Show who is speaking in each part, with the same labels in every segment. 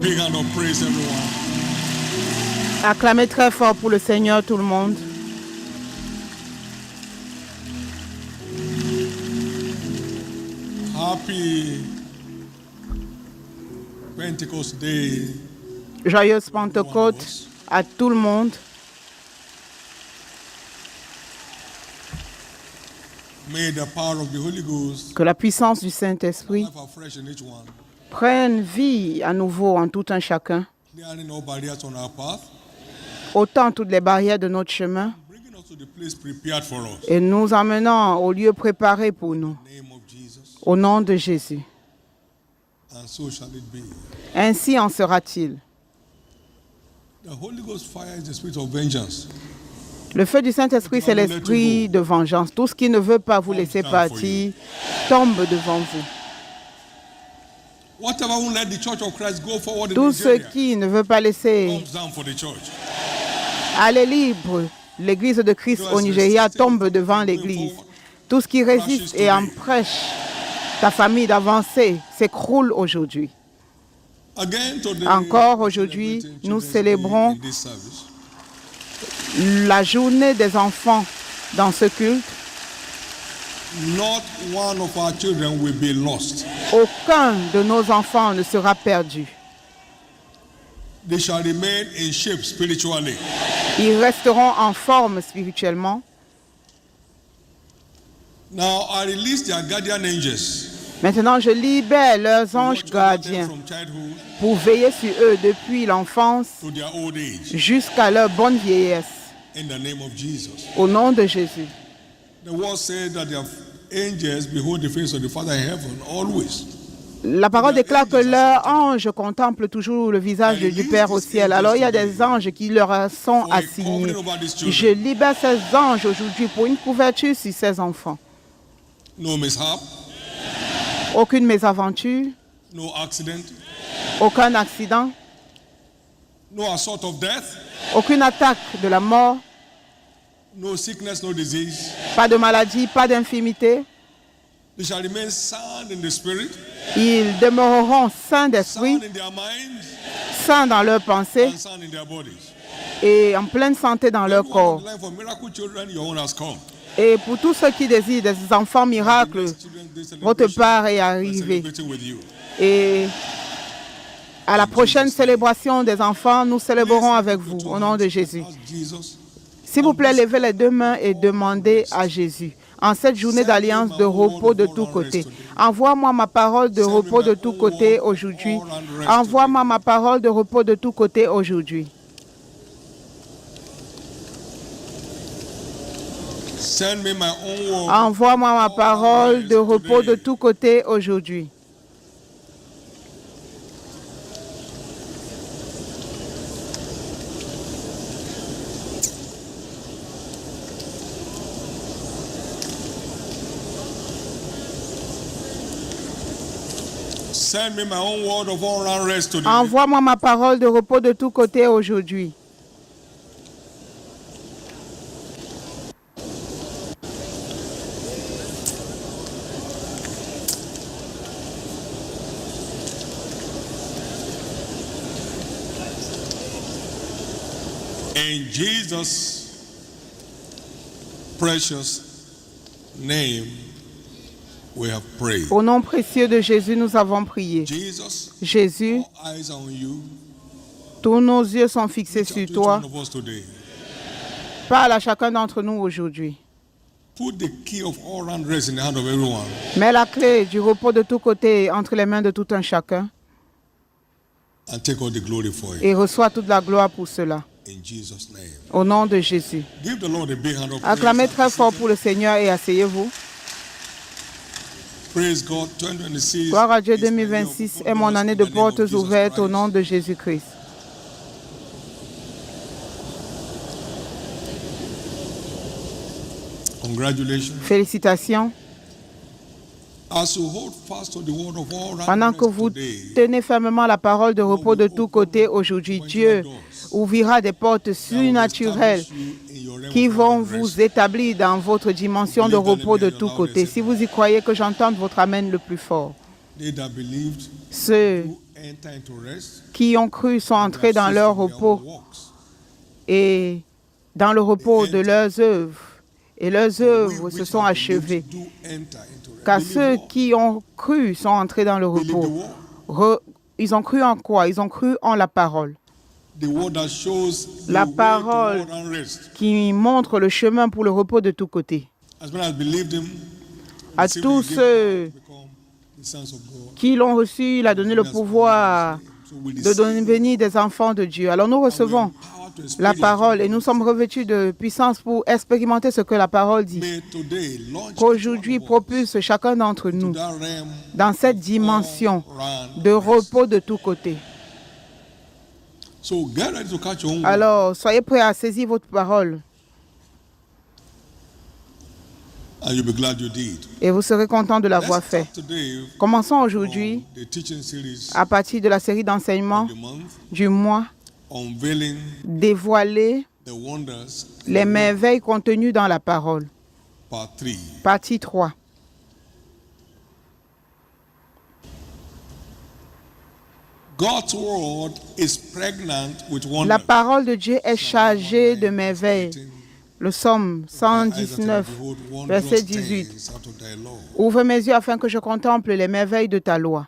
Speaker 1: big hand of praise, everyone.
Speaker 2: Acclamez très fort pour le Seigneur, tout le monde.
Speaker 1: Happy Pentecost Day.
Speaker 2: Joyeuse Pentecôte à tout le monde.
Speaker 1: May the power of the Holy Ghost
Speaker 2: Que la puissance du Saint-Esprit
Speaker 1: life afresh in each one,
Speaker 2: prenne vie à nouveau en tout un chacun,
Speaker 1: clearing all barriers on our path,
Speaker 2: ôtant toutes les barrières de notre chemin
Speaker 1: bringing us to the place prepared for us.
Speaker 2: et nous emmenant au lieu préparé pour nous,
Speaker 1: In the name of Jesus,
Speaker 2: au nom de Jésus.
Speaker 1: and so shall it be.
Speaker 2: Ainsi en sera-t-il.
Speaker 1: The Holy Ghost fire is the spirit of vengeance.
Speaker 2: Le feu du Saint-Esprit, c'est l'esprit de vengeance. Tout ce qui ne veut pas vous laisser partir tombe devant vous.
Speaker 1: Whatever won't let the Church of Christ go forward in
Speaker 2: Tout ce
Speaker 1: Nigeria
Speaker 2: qui ne veut pas laisser
Speaker 1: comes down for the church.
Speaker 2: aller libre l'Église de Christ au Nigeria tombe devant l'Église. Tout ce qui résiste et empêche ta famille d'avancer s'écroule aujourd'hui.
Speaker 1: Again today,
Speaker 2: Encore aujourd'hui, nous célébrons
Speaker 1: in this service.
Speaker 2: la journée des enfants dans ce culte.
Speaker 1: Not one of our children will be lost.
Speaker 2: Aucun de nos enfants ne sera perdu.
Speaker 1: They shall remain in shape spiritually.
Speaker 2: Ils resteront en forme spirituellement.
Speaker 1: Now I release their guardian angels.
Speaker 2: Maintenant, je libère leurs anges
Speaker 1: Watch over them
Speaker 2: gardiens
Speaker 1: from childhood
Speaker 2: pour veiller sur eux depuis l'enfance
Speaker 1: to their old age.
Speaker 2: jusqu'à leur bonne vieillesse.
Speaker 1: In the name of Jesus.
Speaker 2: Au nom de Jésus.
Speaker 1: The word says that their angels behold the face of the Father in heaven always.
Speaker 2: La parole déclare que leurs anges contemplent toujours le visage du Père au ciel. Alors il y a des anges qui leur sont assignés. Je libère ces anges aujourd'hui pour une couverture sur ces enfants.
Speaker 1: No mishap,
Speaker 2: Aucune mésaventure,
Speaker 1: no accident,
Speaker 2: aucun accident,
Speaker 1: no assault of death,
Speaker 2: aucune attaque de la mort,
Speaker 1: no sickness, no disease.
Speaker 2: pas de maladie, pas d'infirmité.
Speaker 1: They shall remain sound in the spirit,
Speaker 2: Ils demeureront sains d'esprit,
Speaker 1: sound in their minds,
Speaker 2: sains dans leurs pensées
Speaker 1: and sound in their bodies.
Speaker 2: et en pleine santé dans leur
Speaker 1: Everyone
Speaker 2: corps.
Speaker 1: on the line for miracle children, your own has come.
Speaker 2: Et pour tous ceux qui désirent des enfants miracles, votre part est
Speaker 1: We're
Speaker 2: arrivée.
Speaker 1: celebrating with you.
Speaker 2: Et à la prochaine célébration des enfants, nous célébrerons avec vous, au nom de Jésus.
Speaker 1: Ask Jesus.
Speaker 2: S'il vous plaît, levez les deux mains et demandez à Jésus, en cette journée d'alliance de repos de tous côtés, envoie-moi ma parole de repos de tous côtés aujourd'hui. Envoie-moi ma parole de repos de tous côtés aujourd'hui.
Speaker 1: Send me my own word.
Speaker 2: Envoie-moi ma parole de repos de tous côtés aujourd'hui.
Speaker 1: Send me my own word of all and rest today.
Speaker 2: Envoie-moi ma parole de repos de tous côtés aujourd'hui.
Speaker 1: In Jesus' precious name, we have prayed.
Speaker 2: Au nom précieux de Jésus, nous avons prié.
Speaker 1: Jesus,
Speaker 2: Jésus,
Speaker 1: all eyes are on you.
Speaker 2: tous nos yeux sont fixés sur
Speaker 1: Each
Speaker 2: toi.
Speaker 1: one of us today.
Speaker 2: Parle à chacun d'entre nous aujourd'hui.
Speaker 1: Put the key of all round rest in the hand of everyone.
Speaker 2: Mets la clé du repos de tous côtés entre les mains de tout un chacun
Speaker 1: And take all the glory for it.
Speaker 2: et reçois toute la gloire pour cela.
Speaker 1: In Jesus' name.
Speaker 2: Au nom de Jésus.
Speaker 1: Give the Lord a big hand of
Speaker 2: Acclamez
Speaker 1: praise.
Speaker 2: très fort pour le Seigneur et asseyez-vous.
Speaker 1: Praise God. 2026.
Speaker 2: Gloire à Dieu,
Speaker 1: is my year of
Speaker 2: 2026
Speaker 1: open
Speaker 2: est mon
Speaker 1: doors
Speaker 2: année
Speaker 1: in
Speaker 2: de
Speaker 1: the name of
Speaker 2: portes
Speaker 1: Jesus
Speaker 2: ouvertes au
Speaker 1: Christ.
Speaker 2: nom de Jésus-Christ.
Speaker 1: Congratulations.
Speaker 2: Félicitations.
Speaker 1: As you hold fast to the word of all
Speaker 2: Pendant
Speaker 1: round
Speaker 2: que
Speaker 1: rest
Speaker 2: vous
Speaker 1: today,
Speaker 2: tenez fermement la parole de repos de tous côtés aujourd'hui, Dieu ouvrira des portes surnaturelles qui vont vous établir dans votre dimension de repos de tous côtés. Si vous y croyez, que j'entende votre amen le plus fort.
Speaker 1: They that believed
Speaker 2: Ceux
Speaker 1: who enter into rest
Speaker 2: qui ont cru sont entrés dans leur repos et dans le repos de leurs œuvres. Et leurs œuvres se sont achevées. Car ceux qui ont cru sont entrés dans le repos. Ils ont cru en quoi? Ils ont cru en la parole. La parole qui montre le chemin pour le repos de tous côtés. À tous ceux qui l'ont reçu, il a donné le pouvoir de devenir des enfants de Dieu. Alors nous recevons la parole et nous sommes revêtus de puissance pour expérimenter ce que la parole dit. Qu'aujourd'hui propulse chacun d'entre nous dans cette dimension de repos de tous côtés. Alors soyez prêts à saisir votre parole. Et vous serez content de l'avoir fait. Commençons aujourd'hui à partir de la série d'enseignements du mois, dévoiler les merveilles contenues dans la parole. Partie 3. La parole de Dieu est chargée de merveilles. Le psaume 119, verset 18. Ouvre mes yeux afin que je contemple les merveilles de ta loi.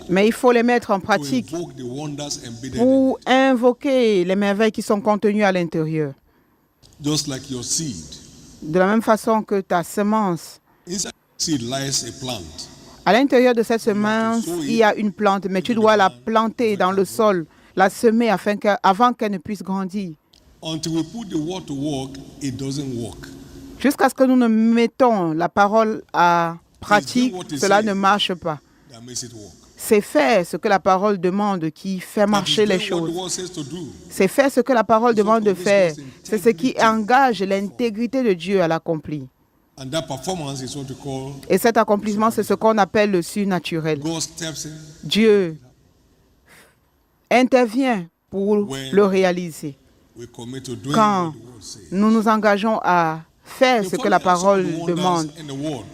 Speaker 2: Mais il faut les mettre en pratique pour invoquer les merveilles qui sont contenues à l'intérieur. De la même façon que ta semence. À l'intérieur de cette semence, il y a une plante, mais tu dois la planter dans le sol, la semer avant qu'elle ne puisse grandir. Jusqu'à ce que nous ne mettons la parole à pratique, cela ne marche pas. C'est faire ce que la parole demande qui fait marcher les choses. C'est faire ce que la parole demande de faire. C'est ce qui engage l'intégrité de Dieu à l'accomplir. Et cet accomplissement, c'est ce qu'on appelle le surnaturel. Dieu intervient pour le réaliser. Quand nous nous engageons à faire ce que la parole demande.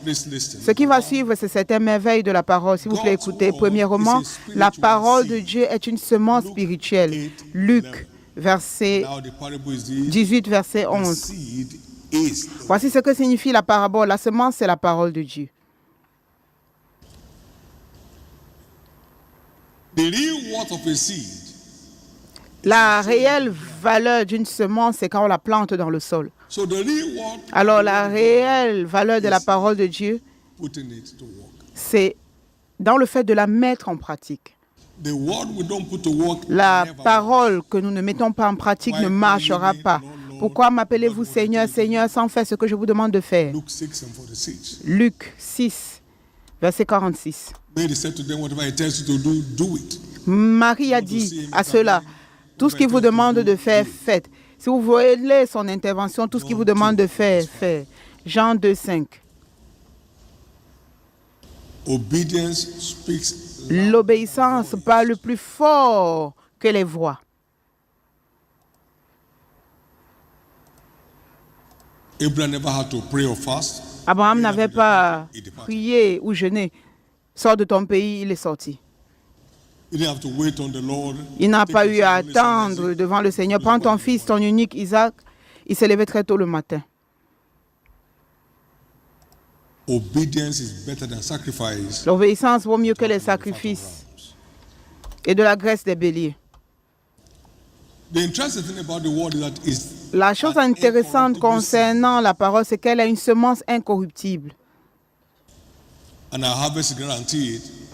Speaker 2: Ce qui va suivre, c'est cette merveille de la parole. S'il vous plaît, écoutez. Premièrement, la parole de Dieu est une semence spirituelle. Luc, verset 18, verset 11. Voici ce que signifie la parabole. La semence, c'est la parole de Dieu. La réelle valeur d'une semence, c'est quand on la plante dans le sol. Alors, la réelle valeur de la parole de Dieu, c'est dans le fait de la mettre en pratique. La parole que nous ne mettons pas en pratique ne marchera pas. Pourquoi m'appelez-vous Seigneur, Seigneur, sans faire ce que je vous demande de faire? Luc 6, verset 46. Marie a dit à ceux-là, tout ce qu'il vous demande de faire, faites. Si vous voulez son intervention, tout ce qu'il vous demande de faire, faites. Jean 2, 5. L'obéissance parle plus fort que les voix. Abraham n'avait pas prié ou jeûné. Sors de ton pays, il est sorti. Il n'a pas eu à attendre devant le Seigneur. Prends ton fils, ton unique Isaac. Il s'est levé très tôt le matin. L'obéissance vaut mieux que les sacrifices et de la graisse des béliers. La chose intéressante concernant la parole, c'est qu'elle a une semence incorruptible.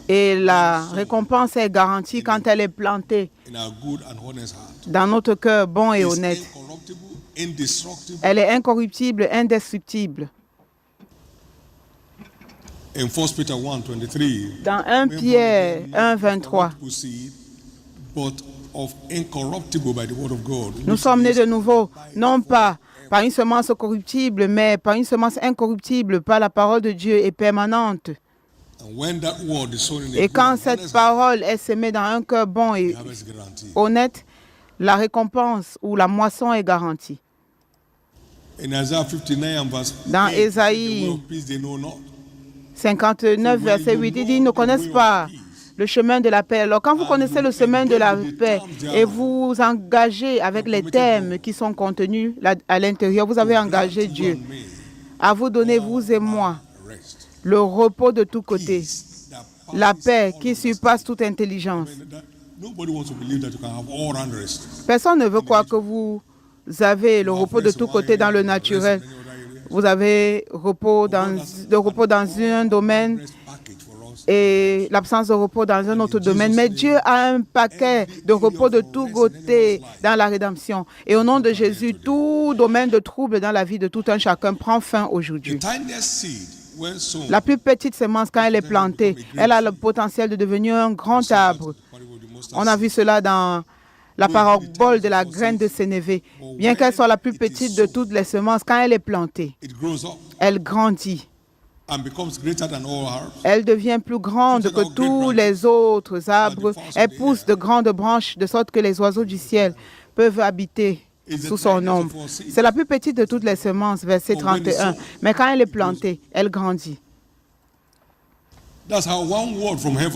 Speaker 2: Et la récompense est garantie quand elle est plantée dans notre cœur bon et honnête. Elle est incorruptible, indestructible. Dans 1 Pierre 1, 23, nous sommes nés de nouveau, non pas par une semence corruptible, mais par une semence incorruptible, par la parole de Dieu est permanente. Et quand cette parole est semée dans un cœur bon et honnête, la récompense ou la moisson est garantie. Dans Ésaïe 59, verset 8, il dit, ils ne connaissent pas le chemin de la paix. Alors, quand vous connaissez le chemin de la paix et vous engagez avec les thèmes qui sont contenus à l'intérieur, vous avez engagé Dieu à vous donner, vous et moi, le repos de tous côtés, la paix qui surpasse toute intelligence. Personne ne veut croire que vous avez le repos de tous côtés dans le naturel. Vous avez le repos dans un domaine et l'absence de repos dans un autre domaine. Mais Dieu a un paquet de repos de tous côtés dans la rédemption. Et au nom de Jésus, tout domaine de trouble dans la vie de tout un chacun prend fin aujourd'hui. La plus petite semence, quand elle est plantée, elle a le potentiel de devenir un grand arbre. On a vu cela dans la parabole de la graine de sénévé. Bien qu'elle soit la plus petite de toutes les semences, quand elle est plantée, elle grandit. Elle devient plus grande que tous les autres arbres. Elle pousse de grandes branches de sorte que les oiseaux du ciel peuvent habiter sous son ombre. C'est la plus petite de toutes les semences, verset 31. Mais quand elle est plantée, elle grandit.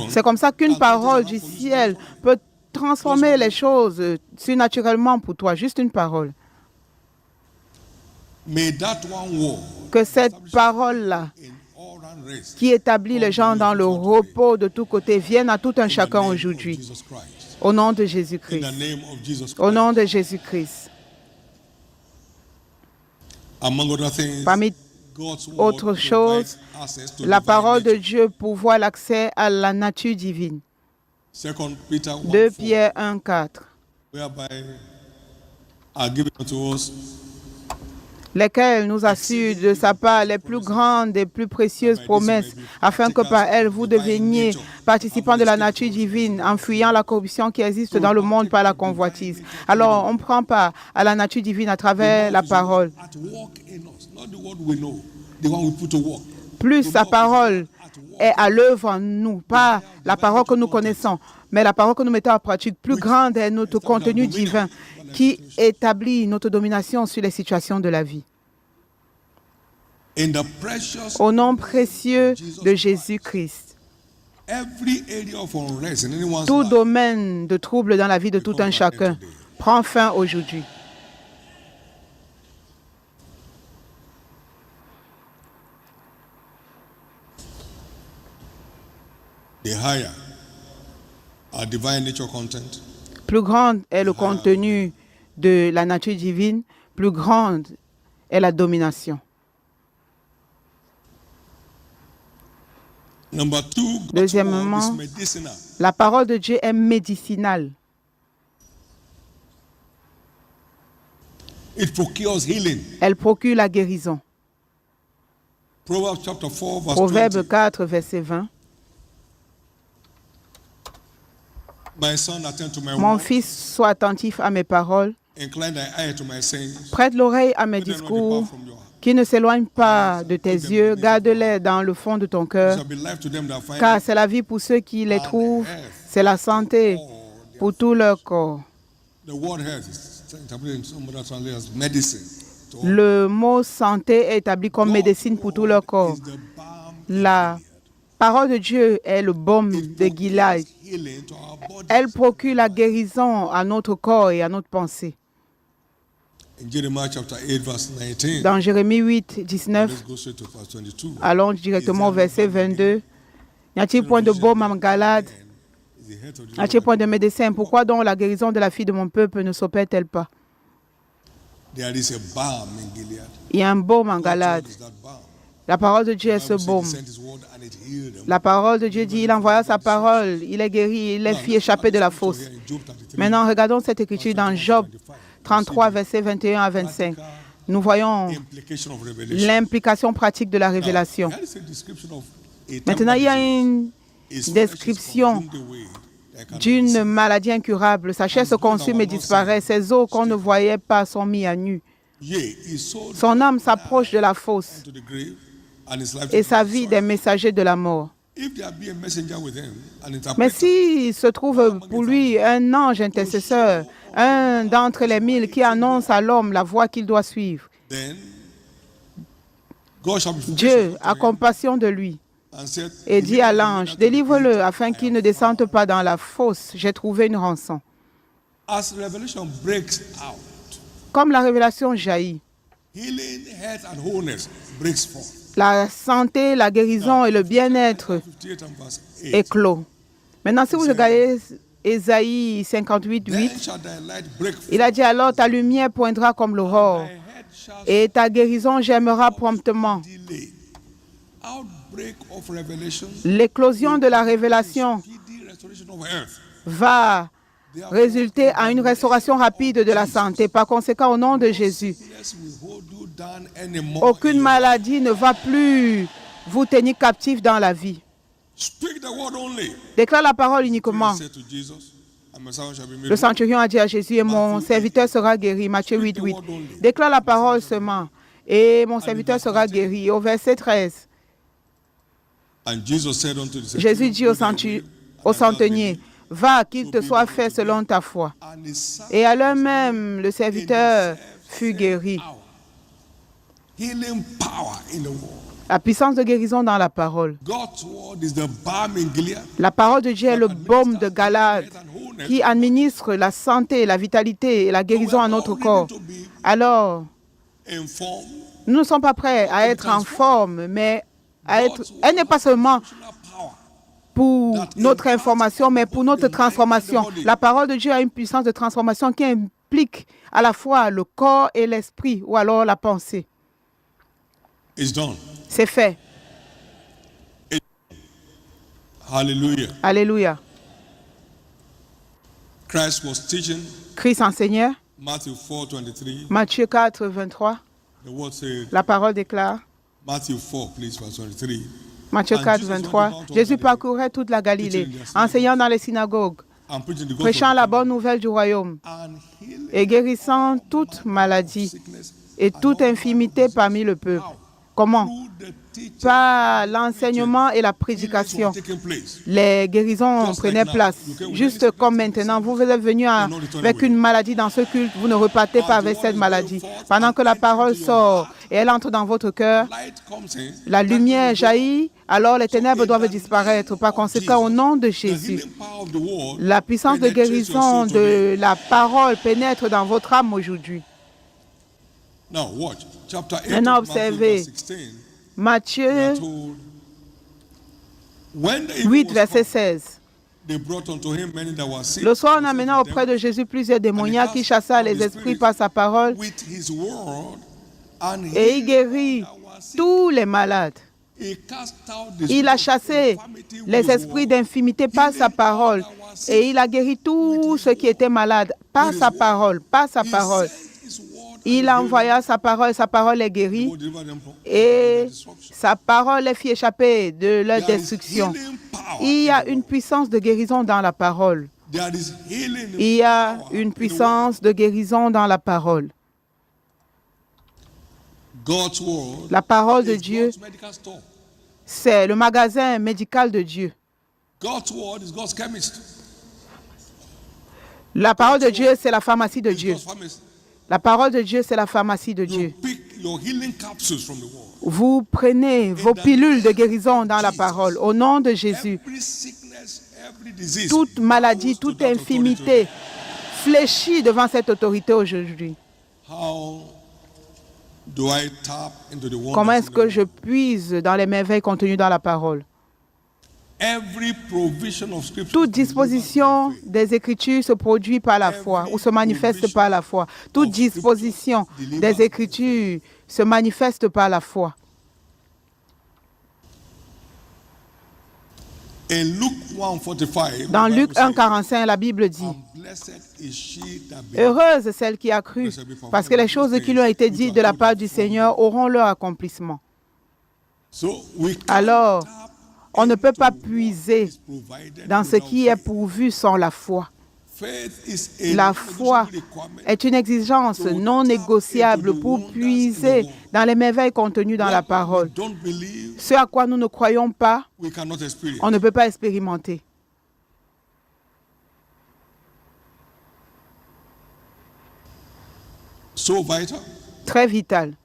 Speaker 2: C'est comme ça qu'une parole du ciel peut transformer les choses surnaturellement pour toi. Juste une parole. Que cette parole-là, qui établit les gens dans le repos de tous côtés, vienne à tout un chacun aujourd'hui. Au nom de Jésus-Christ. Au nom de Jésus-Christ. Parmi autres choses, la parole de Dieu pourvoit l'accès à la nature divine. 2 Pierre 1, 4. Lesquels nous assurent de sa part les plus grandes et plus précieuses promesses, afin que par elles vous deveniez participants de la nature divine, en fuyant la corruption qui existe dans le monde par la convoitise. Alors, on prend part à la nature divine à travers la parole. Plus sa parole est à l'œuvre en nous, pas la parole que nous connaissons, mais la parole que nous mettons en pratique. Plus grande est notre contenu divin qui établit notre domination sur les situations de la vie. Au nom précieux de Jésus-Christ, tout domaine de trouble dans la vie de tout un chacun prend fin aujourd'hui. Plus grande est le contenu de la nature divine, plus grande est la domination. Deuxièmement, la parole de Dieu est médicinale. Elle procure la guérison. Proverbe 4, verset 20. Mon fils, sois attentif à mes paroles. Prête l'oreille à mes discours, qui ne s'éloignent pas de tes yeux. Garde-les dans le fond de ton cœur, car c'est la vie pour ceux qui les trouvent, c'est la santé pour tout leur corps. Le mot santé est établi comme médecine pour tout leur corps. La parole de Dieu est le baume de Gilead. Elle procure la guérison à notre corps et à notre pensée. Dans Jérémie 8, 19, allons directement au verset 22. N'y a-t-il point de baume en Galade? N'y a-t-il point de médecin? Pourquoi donc la guérison de la fille de mon peuple ne s'opère-t-elle pas? Il y a un baume en Galade. La parole de Dieu est ce baume. La parole de Dieu dit, il envoya sa parole, il est guéri, il les fit échapper de la fosse. Maintenant, regardons cette écriture dans Job 33, versets 21 à 25. Nous voyons l'implication pratique de la révélation. Maintenant, il y a une description d'une maladie incurable. Sa chair se consume et disparaît. Ses os qu'on ne voyait pas sont mis à nu. Son âme s'approche de la fosse et sa vie des messagers de la mort. Mais s'il se trouve pour lui un ange intercesseur, un d'entre les 1000 qui annonce à l'homme la voie qu'il doit suivre, Dieu a compassion de lui
Speaker 1: and said,
Speaker 2: et dit à l'ange, délivre-le afin qu'il ne descende pas dans la fosse. J'ai trouvé une rançon.
Speaker 1: As revelation breaks out,
Speaker 2: Comme la révélation jaillit,
Speaker 1: healing, health, and wholeness breaks forth.
Speaker 2: la santé, la guérison et le bien-être
Speaker 1: 58 and verse 8.
Speaker 2: éclos. Maintenant, si vous regardez Ésaïe 58,
Speaker 1: Then
Speaker 2: 8,
Speaker 1: shall thy light break forth,
Speaker 2: il a dit alors ta lumière poindra comme l'aurore
Speaker 1: thy head shall
Speaker 2: et ta guérison germera promptement.
Speaker 1: delay. Outbreak of revelation,
Speaker 2: L'éclosion de la révélation
Speaker 1: speedy restoration of health.
Speaker 2: va résulter à une restauration rapide de la santé. Par conséquent, au nom de Jésus,
Speaker 1: Sickness will hold you down anymore.
Speaker 2: aucune maladie ne va plus vous tenir captif dans la vie.
Speaker 1: Speak the word only.
Speaker 2: Déclare la parole uniquement.
Speaker 1: He said to Jesus, and my son shall be made
Speaker 2: Le centurion a dit à Jésus, et mon serviteur sera guéri. Matthieu 8, 8. Déclare la parole seulement, et mon serviteur sera guéri. Au verset 13,
Speaker 1: And Jesus said unto the
Speaker 2: Jésus dit au
Speaker 1: centurion,
Speaker 2: centenier, va, qu'il te soit fait selon ta foi.
Speaker 1: and his son
Speaker 2: Et à l'heure même, le serviteur fut guéri.
Speaker 1: healing power in the world.
Speaker 2: La puissance de guérison dans la parole.
Speaker 1: God's word is the balm in Gilead.
Speaker 2: La parole de Dieu est le baume de Galade qui administre la santé, la vitalité et la guérison à notre corps. Alors,
Speaker 1: Informed,
Speaker 2: nous ne sommes pas prêts à être en forme, mais à être... Elle n'est pas seulement
Speaker 1: power.
Speaker 2: pour notre information, mais pour notre transformation. La parole de Dieu a une puissance de transformation qui implique à la fois le corps et l'esprit, ou alors la pensée.
Speaker 1: It's done.
Speaker 2: C'est fait.
Speaker 1: Hallelujah.
Speaker 2: Alléluia.
Speaker 1: Christ was teaching
Speaker 2: Christ enseignait,
Speaker 1: Matthew 4:23.
Speaker 2: Matthieu 4, 23,
Speaker 1: The word said,
Speaker 2: la parole déclare,
Speaker 1: Matthew 4, please, verse 23.
Speaker 2: Matthieu 4, 23, Jésus parcourait toute la Galilée, enseignant dans les synagogues,
Speaker 1: I'm preaching the gospel
Speaker 2: prêchant la bonne nouvelle du royaume
Speaker 1: and healing
Speaker 2: et guérissant toute maladie
Speaker 1: sickness
Speaker 2: et toute infirmité parmi le peuple. Comment?
Speaker 1: through the teaching.
Speaker 2: Par l'enseignement et la
Speaker 1: Healings
Speaker 2: prédication.
Speaker 1: were taking place.
Speaker 2: Les guérisons prenaient place. Juste comme maintenant, vous êtes venu avec une maladie dans ce culte, vous ne repartez pas avec cette maladie. Pendant que la parole sort et elle entre dans votre cœur,
Speaker 1: Light comes in.
Speaker 2: la lumière jaillit, alors les ténèbres doivent disparaître. Par conséquent, au nom de
Speaker 1: The
Speaker 2: Jésus,
Speaker 1: healing power of the word
Speaker 2: la puissance de guérison de la parole pénètre dans votre âme aujourd'hui.
Speaker 1: Now watch. Chapter 8
Speaker 2: Maintenant,
Speaker 1: of Matthew,
Speaker 2: observez.
Speaker 1: verse 16. We
Speaker 2: Matthieu
Speaker 1: are told, when the evening
Speaker 2: 8,
Speaker 1: was
Speaker 2: verset
Speaker 1: come,
Speaker 2: 16.
Speaker 1: they brought unto him many that were sick.
Speaker 2: Le soir, on
Speaker 1: and
Speaker 2: amena
Speaker 1: sent to
Speaker 2: auprès
Speaker 1: them
Speaker 2: de Jésus plusieurs démoniaques qui chassa les esprits par sa parole
Speaker 1: with his word and
Speaker 2: et il
Speaker 1: healed
Speaker 2: guérit
Speaker 1: that were sick.
Speaker 2: tous les malades.
Speaker 1: He cast out the
Speaker 2: Il a
Speaker 1: spirit of
Speaker 2: chassé
Speaker 1: infirmity with
Speaker 2: les
Speaker 1: his
Speaker 2: esprits
Speaker 1: word,
Speaker 2: d'infimité par sa
Speaker 1: healing
Speaker 2: parole
Speaker 1: all that were sick.
Speaker 2: et il a guéri tous ceux qui étaient malades par sa parole, par sa
Speaker 1: He
Speaker 2: parole.
Speaker 1: sent his word
Speaker 2: Il
Speaker 1: and
Speaker 2: envoya sa parole est guérie
Speaker 1: will deliver them from
Speaker 2: et
Speaker 1: destruction.
Speaker 2: sa parole les fit échapper de leur
Speaker 1: There is
Speaker 2: destruction.
Speaker 1: healing power
Speaker 2: Il y
Speaker 1: in
Speaker 2: a
Speaker 1: the
Speaker 2: une
Speaker 1: word.
Speaker 2: puissance de guérison dans la parole.
Speaker 1: There is healing
Speaker 2: Il y a
Speaker 1: power
Speaker 2: une
Speaker 1: in the word.
Speaker 2: puissance de guérison dans la parole.
Speaker 1: God's word
Speaker 2: La parole de
Speaker 1: is
Speaker 2: Dieu,
Speaker 1: God's medical store.
Speaker 2: c'est le magasin médical de Dieu.
Speaker 1: God's word is God's chemist.
Speaker 2: La parole de Dieu, c'est la pharmacie de
Speaker 1: It's
Speaker 2: Dieu.
Speaker 1: God's pharmacy.
Speaker 2: La parole de Dieu, c'est la pharmacie de
Speaker 1: You
Speaker 2: Dieu.
Speaker 1: pick your healing capsules from the word.
Speaker 2: Vous prenez vos pilules de guérison dans la parole. Au nom de Jésus,
Speaker 1: Every sickness, every disease,
Speaker 2: toute maladie,
Speaker 1: bows to
Speaker 2: toute
Speaker 1: that authority.
Speaker 2: infirmité fléchit devant cette autorité aujourd'hui.
Speaker 1: How do I tap into the wonders
Speaker 2: Comment est-ce
Speaker 1: in the
Speaker 2: que
Speaker 1: word?
Speaker 2: je puise dans les merveilles contenues dans la parole?
Speaker 1: Every provision of scripture
Speaker 2: Toute disposition des Écritures se produit par la foi ou se manifeste par la foi. Toute disposition des Écritures se manifeste par la foi.
Speaker 1: in Luke 1:45,
Speaker 2: Dans
Speaker 1: the
Speaker 2: Luc
Speaker 1: Bible says,
Speaker 2: 1,45, la Bible dit,
Speaker 1: "And blessed is she that believeth."
Speaker 2: heureuse celle qui a cru, parce que les choses qui lui ont été dites de la part du Seigneur auront leur accomplissement.
Speaker 1: So we can't
Speaker 2: Alors,
Speaker 1: tap
Speaker 2: on ne peut pas
Speaker 1: into what
Speaker 2: puiser
Speaker 1: is provided
Speaker 2: dans ce
Speaker 1: without
Speaker 2: qui est
Speaker 1: faith.
Speaker 2: pourvu sans la foi.
Speaker 1: Faith is a
Speaker 2: La foi
Speaker 1: non-negotiable requirement.
Speaker 2: est une exigence non négociable pour puiser dans les merveilles contenues dans la
Speaker 1: What we
Speaker 2: parole.
Speaker 1: don't believe,
Speaker 2: Ce à quoi nous ne croyons pas,
Speaker 1: we cannot experience.
Speaker 2: on ne peut pas expérimenter.
Speaker 1: So vital.
Speaker 2: Très vital.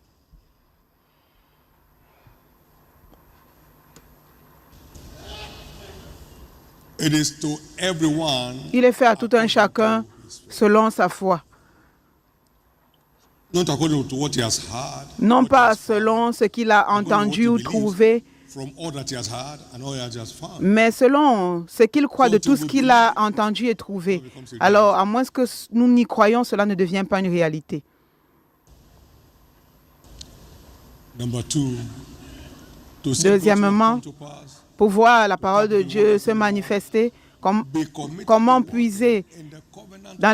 Speaker 1: It is to everyone,
Speaker 2: Il est fait à tout un chacun selon sa foi.
Speaker 1: not according to what he has heard,
Speaker 2: Non pas selon ce qu'il a entendu ou trouvé,
Speaker 1: from all that he has heard and all that he has found.
Speaker 2: mais selon ce qu'il croit de tout ce qu'il a entendu et trouvé. Alors, à moins que nous n'y croyons, cela ne devient pas une réalité.
Speaker 1: Number two, to see
Speaker 2: Deuxièmement,
Speaker 1: God come to pass,
Speaker 2: pour voir la parole de Dieu se manifester,
Speaker 1: be committed
Speaker 2: comment puiser
Speaker 1: in the covenant
Speaker 2: dans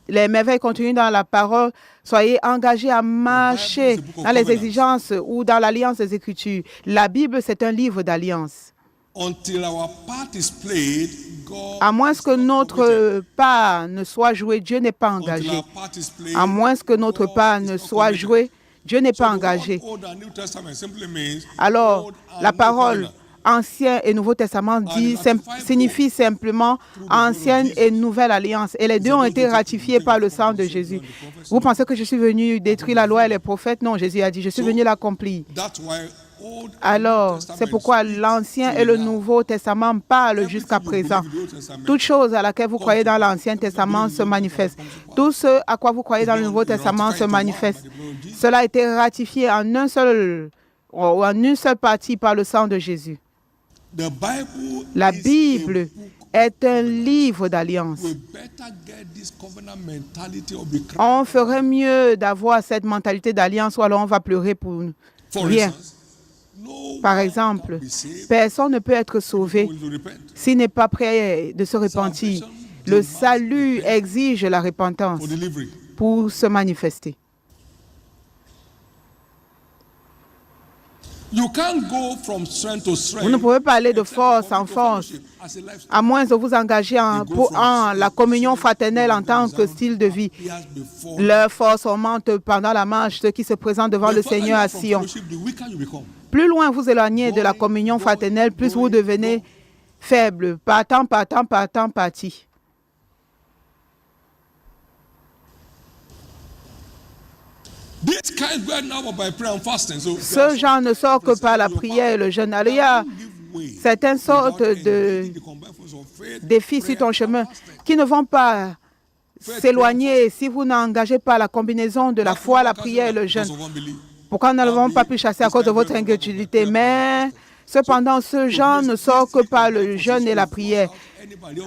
Speaker 2: les merveilles contenues dans la parole, soyez engagés à marcher dans les exigences ou dans l'alliance des Écritures. La Bible, c'est un livre d'alliance.
Speaker 1: until our part is played. God
Speaker 2: À moins que
Speaker 1: is not committed.
Speaker 2: notre part ne soit jouée, Dieu n'est pas
Speaker 1: Until
Speaker 2: engagé.
Speaker 1: our part is played,
Speaker 2: À moins que notre
Speaker 1: God
Speaker 2: part
Speaker 1: is
Speaker 2: ne
Speaker 1: not
Speaker 2: soit
Speaker 1: committed.
Speaker 2: jouée, Dieu n'est
Speaker 1: So
Speaker 2: pas
Speaker 1: the word
Speaker 2: engagé.
Speaker 1: Old and New Testament simply means
Speaker 2: Alors,
Speaker 1: Old and
Speaker 2: la
Speaker 1: New
Speaker 2: parole
Speaker 1: Covenant.
Speaker 2: Ancien et Nouveau Testament signifie simplement Ancienne et Nouvelle Alliance. Et les deux ont été ratifiés par le sang de Jésus. Vous pensez que je suis venu détruire la loi et les prophètes? Non, Jésus a dit, je suis venu l'accomplir.
Speaker 1: That's why Old and
Speaker 2: Alors,
Speaker 1: New
Speaker 2: c'est
Speaker 1: Testament
Speaker 2: pourquoi
Speaker 1: speaks
Speaker 2: l'Ancien
Speaker 1: to
Speaker 2: et le
Speaker 1: now.
Speaker 2: Nouveau Testament parlent jusqu'à présent. Toute chose à laquelle vous croyez dans l'Ancien Testament se manifeste. Tout ce à quoi vous croyez dans le Nouveau Testament se manifeste. Cela a été ratifié en une seule partie par le sang de Jésus.
Speaker 1: The Bible
Speaker 2: La
Speaker 1: is a
Speaker 2: Bible
Speaker 1: book.
Speaker 2: est un livre d'alliance.
Speaker 1: We better get this covenant mentality or be crying.
Speaker 2: On ferait mieux d'avoir cette mentalité d'alliance ou alors on va pleurer pour
Speaker 1: For
Speaker 2: rien.
Speaker 1: instance, no
Speaker 2: Par
Speaker 1: one
Speaker 2: exemple,
Speaker 1: can be saved
Speaker 2: personne ne peut être sauvé
Speaker 1: will you repent.
Speaker 2: s'il n'est pas prêt de se repentir. Le salut exige la repentance
Speaker 1: For delivery.
Speaker 2: pour se manifester.
Speaker 1: You can't go from strength to strength.
Speaker 2: Vous ne pouvez pas aller de force en force,
Speaker 1: As a lifestyle.
Speaker 2: à moins de vous engager en la communion fraternelle en tant que style de vie.
Speaker 1: He has before.
Speaker 2: Leur force augmente pendant la marche, ceux qui se présentent devant le
Speaker 1: The further you
Speaker 2: Seigneur
Speaker 1: are
Speaker 2: à
Speaker 1: from
Speaker 2: Sion.
Speaker 1: fellowship, the weaker you become.
Speaker 2: Plus loin vous éloignez de la communion fraternelle, plus vous devenez faible, partant, parti.
Speaker 1: This kind go now by prayer and fasting. So
Speaker 2: Ce genre ne sort que par la prière et le jeûne. Alors, il y a certaines sortes de défis sur ton chemin qui ne vont pas s'éloigner si vous n'engagez pas la combinaison de la foi, la prière et le jeûne. Pourquoi nous n'avons pas pu chasser à cause de votre incrédulité? Mais cependant, ce genre ne sort que par le jeûne et la prière.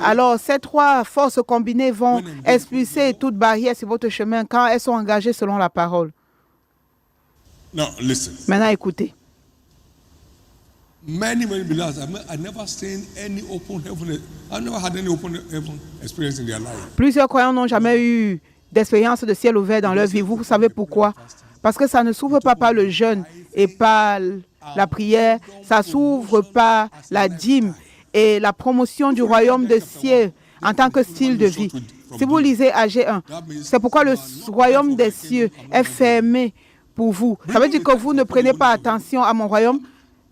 Speaker 2: Alors, ces trois forces combinées vont expulser toute barrière sur votre chemin quand elles sont engagées selon la parole.
Speaker 1: Now listen.
Speaker 2: Maintenant, écoutez.
Speaker 1: Many believers I never seen any open heaven. I never had any open heaven experience in their life.
Speaker 2: Plusieurs croyants n'ont jamais eu d'expérience de ciel ouvert dans leur vie. Vous savez pourquoi? Parce que ça ne s'ouvre pas par le jeûne et par la prière. Ça s'ouvre par la dîme et la promotion du royaume des cieux en tant que style de vie. Si vous lisez AG 1, c'est pourquoi le royaume des cieux est fermé pour vous. Ça veut dire que vous ne prenez pas attention à mon royaume.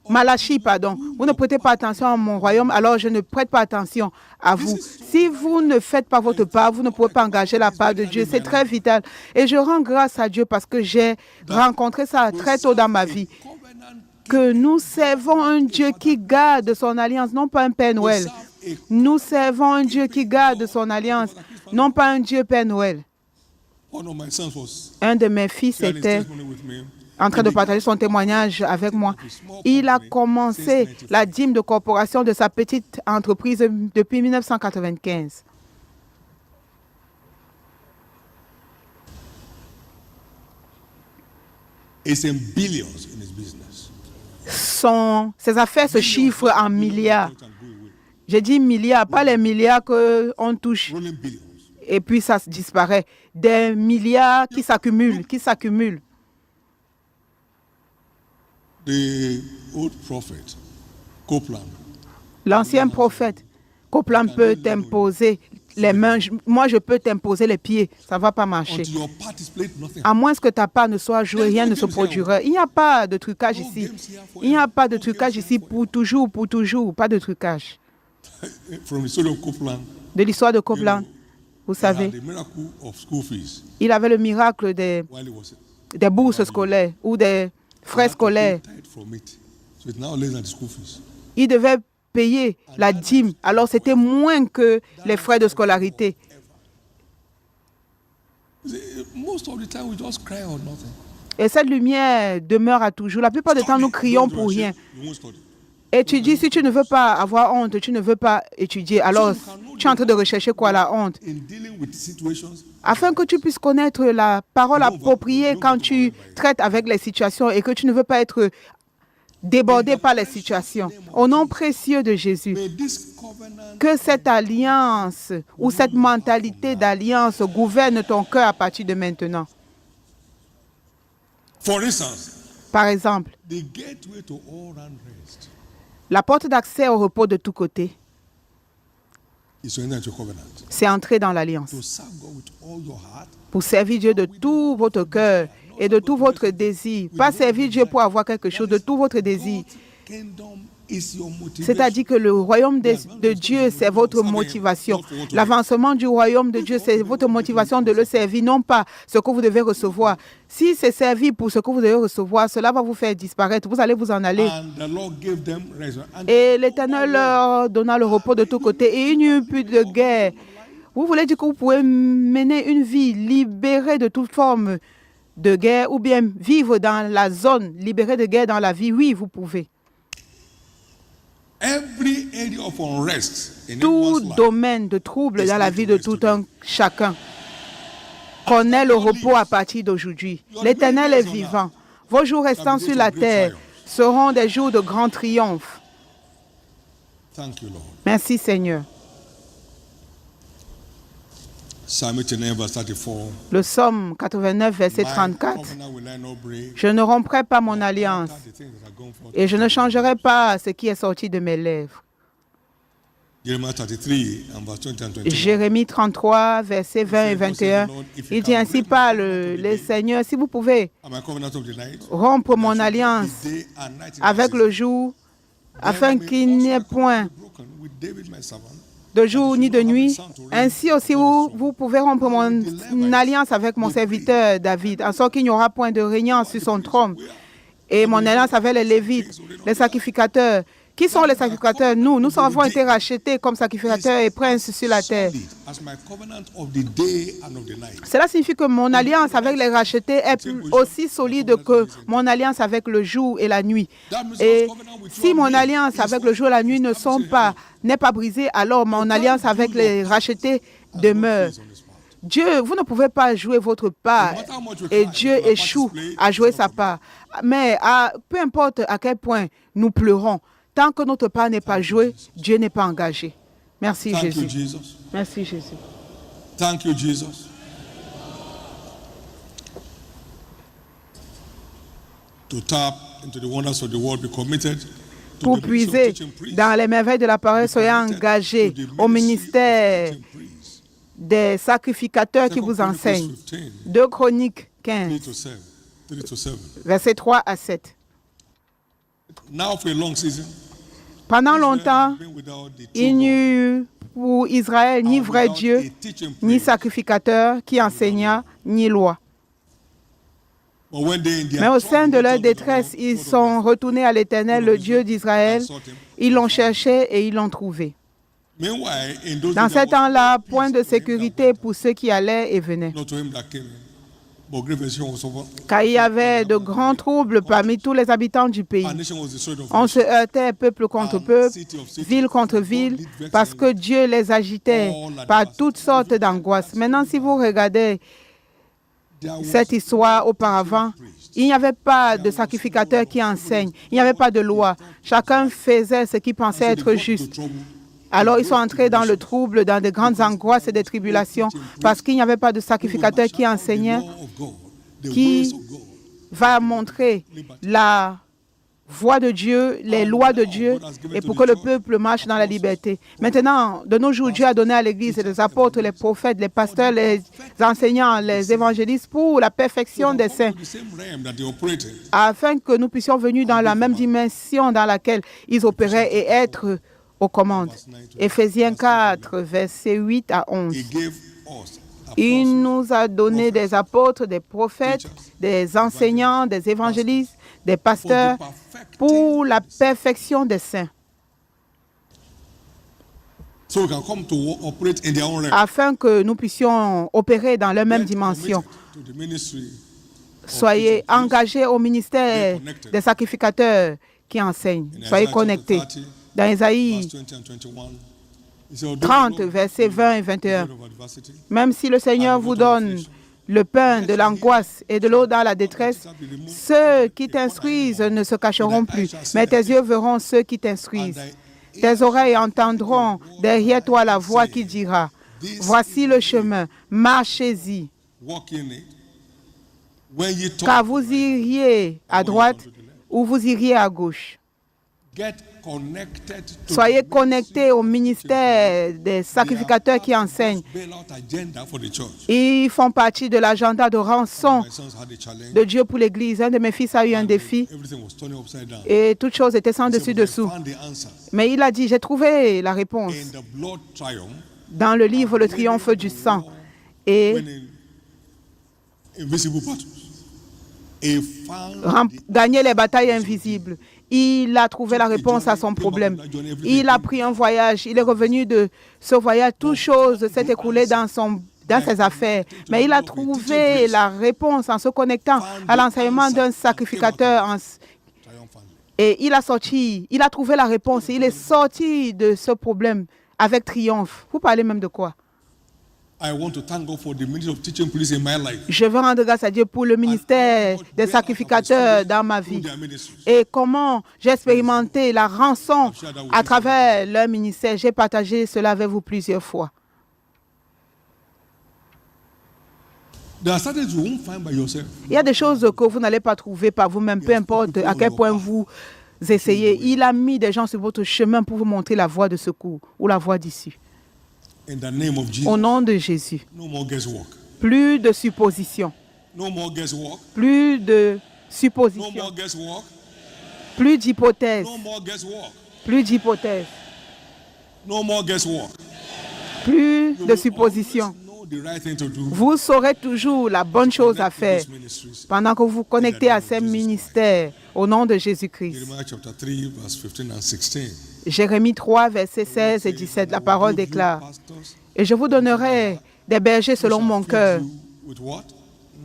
Speaker 2: Malachie, pardon. Vous ne prêtez pas attention à mon royaume, alors je ne prête pas attention à vous. Si vous ne faites pas votre part, vous ne pouvez pas engager la part de Dieu. C'est très vital. Et je rends grâce à Dieu parce que j'ai rencontré ça très tôt dans ma vie. Que nous servons un Dieu qui garde son alliance, non pas un Père Noël. Nous servons un Dieu qui garde son alliance, non pas un Dieu Père Noël.
Speaker 1: One of my sons was
Speaker 2: Un de mes fils
Speaker 1: sharing his
Speaker 2: était
Speaker 1: testimony with me.
Speaker 2: en train de partager son témoignage avec moi. Il a commencé la dîme de corporation de sa petite entreprise depuis 1995.
Speaker 1: It's in billions in his business.
Speaker 2: Ses affaires se chiffrent en milliards. J'ai dit milliards, pas les milliards qu'on touche
Speaker 1: Rolling billions.
Speaker 2: et puis ça disparaît. Des milliards qui s'accumulent,
Speaker 1: The old prophet, Copeland,
Speaker 2: L'ancien prophète, Copeland peut t'imposer les mains. Moi, je peux t'imposer les pieds. Ça ne va pas marcher.
Speaker 1: until your part is played, nothing.
Speaker 2: À moins que ta part ne soit jouée, rien ne se produira. Il n'y a pas de trucage ici. Il n'y a pas de trucage ici pour toujours, pas de trucage.
Speaker 1: From the story of Copeland,
Speaker 2: De l'histoire de Copeland, vous
Speaker 1: he had
Speaker 2: savez,
Speaker 1: the miracle of school fees
Speaker 2: il avait le miracle des
Speaker 1: while he was
Speaker 2: bourses scolaires ou des frais scolaires.
Speaker 1: tied from it. So it's now less than the school fees.
Speaker 2: Il devait payer la dîme. Alors, c'était moins que les frais de scolarité.
Speaker 1: Most of the time, we just cry or nothing.
Speaker 2: Et cette lumière demeure à toujours. La plupart du temps, nous crions pour rien.
Speaker 1: You won't study.
Speaker 2: Et tu dis, si tu ne veux pas avoir honte, tu ne veux pas étudier. Alors, tu es en train de rechercher quoi, la honte?
Speaker 1: In dealing with situations,
Speaker 2: Afin que tu puisses connaître la parole appropriée quand tu traites avec les situations et que tu ne veux pas être débordé par les situations. Au nom précieux de Jésus,
Speaker 1: may this covenant
Speaker 2: que cette alliance ou cette mentalité d'alliance gouverne ton cœur à partir de maintenant.
Speaker 1: For instance,
Speaker 2: Par exemple,
Speaker 1: the gateway to all round rest
Speaker 2: la porte d'accès au repos de tous côtés,
Speaker 1: is to enter into covenant.
Speaker 2: c'est entrer dans l'alliance.
Speaker 1: To serve God with all your heart,
Speaker 2: Pour servir Dieu de tout votre cœur et de tout votre désir. Pas servir Dieu pour avoir quelque chose, de tout votre désir.
Speaker 1: God's kingdom is your motivation.
Speaker 2: C'est-à-dire que le royaume de Dieu, c'est votre motivation. L'avancement du royaume de Dieu, c'est votre motivation de le servir, non pas ce que vous devez recevoir. Si c'est servi pour ce que vous devez recevoir, cela va vous faire disparaître. Vous allez vous en aller.
Speaker 1: And the Lord gave them rest. And
Speaker 2: Et l'Éternel leur donna le repos de tous côtés. Et il n'y eut plus de guerre. Vous voulez dire que vous pouvez mener une vie libérée de toute forme de guerre ou bien vivre dans la zone libérée de guerre dans la vie? Oui, vous pouvez.
Speaker 1: every area of unrest in
Speaker 2: Tout
Speaker 1: everyone's life
Speaker 2: domaine de trouble dans la vie de tout un chacun connaît le repos à partir d'aujourd'hui. L'Éternel est vivant. Vos jours restants sur la terre seront des jours de grand triomphe.
Speaker 1: Thank you, Lord.
Speaker 2: Merci Seigneur.
Speaker 1: Psalm 89, verse 34.
Speaker 2: Le psaume 89, verset
Speaker 1: My
Speaker 2: 34.
Speaker 1: covenant will I not break.
Speaker 2: Je ne romprai pas mon alliance
Speaker 1: The things that are gone forth.
Speaker 2: et je ne changerai pas ce qui est sorti de mes lèvres.
Speaker 1: Jeremiah 33 and verse 20 and 21.
Speaker 2: Jérémie 33, versets 20 et 21. Il dit ainsi parle le Seigneur, si vous pouvez
Speaker 1: And my covenant of the night,
Speaker 2: rompre mon alliance
Speaker 1: day and night in
Speaker 2: avec
Speaker 1: my
Speaker 2: le jour, afin qu'il n'y ait point
Speaker 1: broken with David my servant.
Speaker 2: de jour ni de nuit. Ainsi aussi, vous pouvez rompre mon alliance avec mon serviteur David, en sorte qu'il n'y aura point de régnance sur son trône. Et mon alliance avec les Lévites, les sacrificateurs. Qui sont les sacrificateurs? Nous avons été rachetés comme sacrificateurs et princes sur la terre.
Speaker 1: Solid as my covenant of the day and of the night.
Speaker 2: Cela signifie que mon alliance avec les rachetés est aussi solide que mon alliance avec le jour et la nuit. Et si mon alliance avec le jour et la nuit n'est pas brisée, alors mon alliance avec les rachetés demeure. Dieu, vous ne pouvez pas jouer votre part et Dieu échoue à jouer sa part. Mais peu importe à quel point nous pleurons, tant que notre part n'est pas jouée, Dieu n'est pas engagé. Merci
Speaker 1: Thank you,
Speaker 2: Jésus.
Speaker 1: Jesus.
Speaker 2: Merci Jésus.
Speaker 1: Thank you, Jesus. To tap into the wonders of the world, be committed to
Speaker 2: Pour
Speaker 1: the ministry of
Speaker 2: puiser
Speaker 1: teaching priests,
Speaker 2: dans les merveilles de la parole, soyez engagés au ministère des sacrificateurs qui vous enseignent. 2 Chroniques 15,
Speaker 1: 3 to 7.
Speaker 2: versets 3 à 7.
Speaker 1: Now for a long season,
Speaker 2: Pendant longtemps,
Speaker 1: been without the
Speaker 2: il n'y eut pour Israël ni vrai Dieu, ni sacrificateur qui enseigna, ni loi.
Speaker 1: But when they in their
Speaker 2: Mais au sein de
Speaker 1: trouble,
Speaker 2: leur
Speaker 1: they turned to the
Speaker 2: détresse,
Speaker 1: Lord,
Speaker 2: ils
Speaker 1: God of
Speaker 2: sont
Speaker 1: Israel,
Speaker 2: retournés à l'Éternel, le Dieu d'Israël.
Speaker 1: and sought him.
Speaker 2: Ils l'ont cherché et ils l'ont trouvé.
Speaker 1: Meanwhile, in those
Speaker 2: Dans
Speaker 1: days,
Speaker 2: ce
Speaker 1: there was
Speaker 2: temps-là,
Speaker 1: no
Speaker 2: point
Speaker 1: peace
Speaker 2: de
Speaker 1: to him that
Speaker 2: sécurité
Speaker 1: went
Speaker 2: pour ceux qui allaient et venaient.
Speaker 1: out, not to him that came in. But great nation was over.
Speaker 2: Car il y avait de grands troubles parmi tous les habitants du pays.
Speaker 1: Our nation was destroyed of
Speaker 2: On se
Speaker 1: nation.
Speaker 2: heurtait peuple contre peuple, ville contre ville, parce que Dieu les agitait par toutes sortes d'angoisses. Maintenant, si vous regardez
Speaker 1: There was
Speaker 2: cette histoire auparavant, il n'y avait pas de sacrificateur qui enseigne, il n'y avait pas de loi. Chacun faisait ce qu'il pensait être juste. Alors ils sont entrés dans le trouble, dans de grandes angoisses et des tribulations, parce qu'il n'y avait pas de sacrificateur qui enseignait,
Speaker 1: law of God, the
Speaker 2: qui
Speaker 1: ways of God.
Speaker 2: va montrer la voie de Dieu, les lois de Dieu, et pour que le peuple marche dans la liberté. Maintenant, de nos jours, Dieu a donné à l'Église les apôtres, les prophètes, les pasteurs, les enseignants, les évangélistes pour la perfection des saints,
Speaker 1: The same realm that they operate in.
Speaker 2: afin que nous puissions venir dans la même dimension dans laquelle ils opéraient et être aux commandes. Éphésiens 4, versets 8 à 11.
Speaker 1: He gave us
Speaker 2: Il nous a donné des apôtres, des prophètes, des enseignants, des évangélistes, des pasteurs pour la perfection des saints.
Speaker 1: So we can come to operate in their own realm.
Speaker 2: afin que nous puissions opérer dans la même
Speaker 1: Get
Speaker 2: dimension.
Speaker 1: committed to the ministry of
Speaker 2: Soyez
Speaker 1: preaching, please.
Speaker 2: engagés au ministère des sacrificateurs qui enseignent.
Speaker 1: In
Speaker 2: Soyez
Speaker 1: Isaiah
Speaker 2: connectés.
Speaker 1: chapter 30,
Speaker 2: Dans Ésaïe
Speaker 1: verse 20 and 21, it says, "Although the
Speaker 2: 30,
Speaker 1: Lord
Speaker 2: versets
Speaker 1: give
Speaker 2: 20 et
Speaker 1: you the
Speaker 2: 21.
Speaker 1: bread of adversity,
Speaker 2: Même si le Seigneur vous donne le pain de l'angoisse et de l'eau dans la détresse, ceux qui t'instruisent ne se cacheront plus, mais tes yeux verront ceux qui t'instruisent. Tes oreilles entendront derrière toi la voix qui dira, voici le chemin, marchez-y,
Speaker 1: walk in it. When you talk,
Speaker 2: car vous iriez à droite ou vous iriez à gauche.
Speaker 1: get connected to
Speaker 2: Soyez
Speaker 1: the
Speaker 2: connectés au ministère des sacrificateurs qui enseignent.
Speaker 1: bailout agenda for the church.
Speaker 2: Ils font partie de l'agenda de rançon
Speaker 1: My sons had a challenge.
Speaker 2: de Dieu pour l'Église. Un de mes fils a eu un défi
Speaker 1: Everything was turning upside down.
Speaker 2: et toute chose était sans
Speaker 1: He said,
Speaker 2: dessus
Speaker 1: "But I
Speaker 2: dessous.
Speaker 1: found the answer
Speaker 2: Mais il a dit, j'ai trouvé la réponse
Speaker 1: in the blood triumph.
Speaker 2: dans le livre Le Triomphe du sang. Et
Speaker 1: Winning invisible battles. He found the
Speaker 2: gagner les batailles invisibles. Il a trouvé la réponse à son problème. Il a pris un voyage. Il est revenu de ce voyage. Toute chose s'est écoulée dans ses affaires. Mais il a trouvé la réponse en se connectant à l'enseignement d'un sacrificateur.
Speaker 1: triumphantly.
Speaker 2: Et il a trouvé la réponse. Et il est sorti de ce problème avec triomphe. Vous parlez même de quoi?
Speaker 1: I want to thank God for the ministry of teaching police in my life.
Speaker 2: Je veux rendre grâce à Dieu pour le ministère des sacrificateurs dans ma vie.
Speaker 1: Through their ministries.
Speaker 2: Et comment j'ai expérimenté la rançon à travers leur ministère. J'ai partagé cela avec vous plusieurs fois.
Speaker 1: There are certain things you won't find by yourself.
Speaker 2: Il y a des choses que vous n'allez pas trouver par vous-même, peu importe à quel point vous essayez. Il a mis des gens sur votre chemin pour vous montrer la voie de secours ou la voie d'issue.
Speaker 1: In the name of Jesus.
Speaker 2: Au nom de Jésus.
Speaker 1: No more guesswork.
Speaker 2: Plus de suppositions.
Speaker 1: No more guesswork.
Speaker 2: Plus de
Speaker 1: No
Speaker 2: suppositions.
Speaker 1: more guesswork.
Speaker 2: Plus d'hypothèses.
Speaker 1: No more guesswork.
Speaker 2: Plus d'hypothèses.
Speaker 1: No more guesswork.
Speaker 2: Plus
Speaker 1: You
Speaker 2: de
Speaker 1: will
Speaker 2: suppositions.
Speaker 1: always know the right thing to do.
Speaker 2: Vous saurez toujours la bonne chose à faire
Speaker 1: These ministries.
Speaker 2: pendant que vous vous connectez à ces ministères au nom de Jésus-Christ.
Speaker 1: Jeremiah chapter 3, verse 15 and 16.
Speaker 2: Jérémie 3, versets 16 et 17, la parole déclare,
Speaker 1: Pastors,
Speaker 2: « Et je vous donnerai des bergers selon mon cœur,
Speaker 1: with what?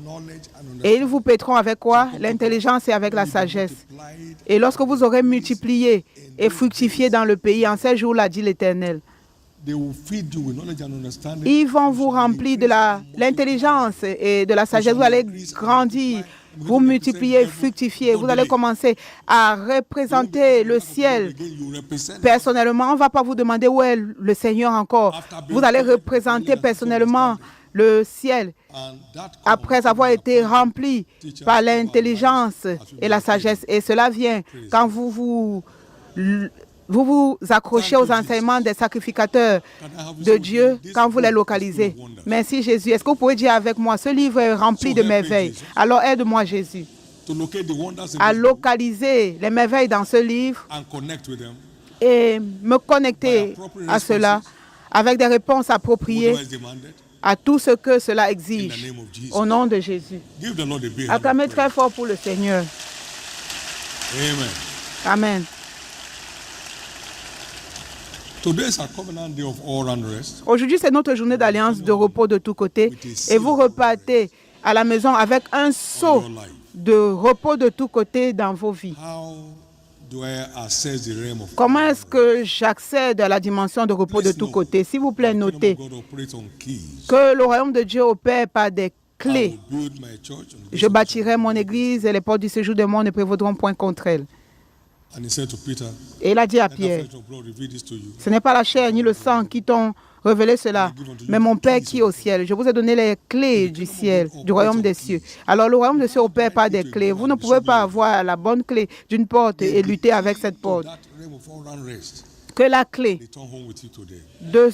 Speaker 1: Knowledge and
Speaker 2: et ils vous paîtront avec quoi? L'intelligence et avec la sagesse. Et lorsque vous aurez multiplié et fructifié dans le pays, en ces jours-là, dit l'Éternel,
Speaker 1: they will feed you with knowledge and understanding.
Speaker 2: ils vont vous remplir de l'intelligence et de la sagesse. Vous allez grandir, vous multiplier, fructifier. Vous allez commencer à représenter le ciel.
Speaker 1: Again, you represent
Speaker 2: Personnellement, on ne va pas vous demander où est le Seigneur encore. Vous allez représenter personnellement le ciel
Speaker 1: and that
Speaker 2: après avoir été rempli par l'intelligence et la sagesse. Et cela vient quand vous accrochez aux enseignements des sacrificateurs de Dieu, quand vous les localisez. Merci Jésus. Est-ce que vous pouvez dire avec moi, ce livre est rempli de merveilles. Alors aide-moi Jésus
Speaker 1: to locate the wonders in
Speaker 2: à
Speaker 1: this book
Speaker 2: localiser les merveilles dans ce livre
Speaker 1: and connect with them.
Speaker 2: et me connecter à cela avec des réponses appropriées
Speaker 1: Whatever is demanded.
Speaker 2: à tout ce que cela
Speaker 1: In the
Speaker 2: exige.
Speaker 1: name of Jesus.
Speaker 2: Au nom de Jésus.
Speaker 1: Give the Lord a big hand.
Speaker 2: Acclamez très fort pour le Seigneur.
Speaker 1: Amen.
Speaker 2: Amen.
Speaker 1: Today is a covenant day of all round rest.
Speaker 2: Aujourd'hui, c'est notre journée d'alliance de repos de tous côtés. Et vous repartez à la maison avec un sceau de repos de tous côtés dans vos vies.
Speaker 1: How do I access the realm of
Speaker 2: Comment est-ce que j'accède à la dimension de repos de tous côtés? S'il vous plaît, notez
Speaker 1: God operates on keys.
Speaker 2: que le royaume de Dieu opère par des
Speaker 1: I
Speaker 2: clés.
Speaker 1: will build my church on this.
Speaker 2: Je bâtirai mon église et les portes du séjour du monde ne prévaudront point contre elle.
Speaker 1: And he said to Peter,
Speaker 2: Et il a dit à
Speaker 1: "Let the
Speaker 2: Pierre,
Speaker 1: flesh of blood reveal this to you.
Speaker 2: ce n'est pas la chair ni le sang qui t'ont révélé cela, mais mon Père qui est au ciel. Je vous ai donné les clés du ciel, du royaume des cieux. Alors le royaume des cieux opère par des clés. Vous ne pouvez pas avoir la bonne clé d'une porte et lutter avec cette porte.
Speaker 1: That realm of all round rest.
Speaker 2: Que la clé
Speaker 1: Return home with you today.
Speaker 2: de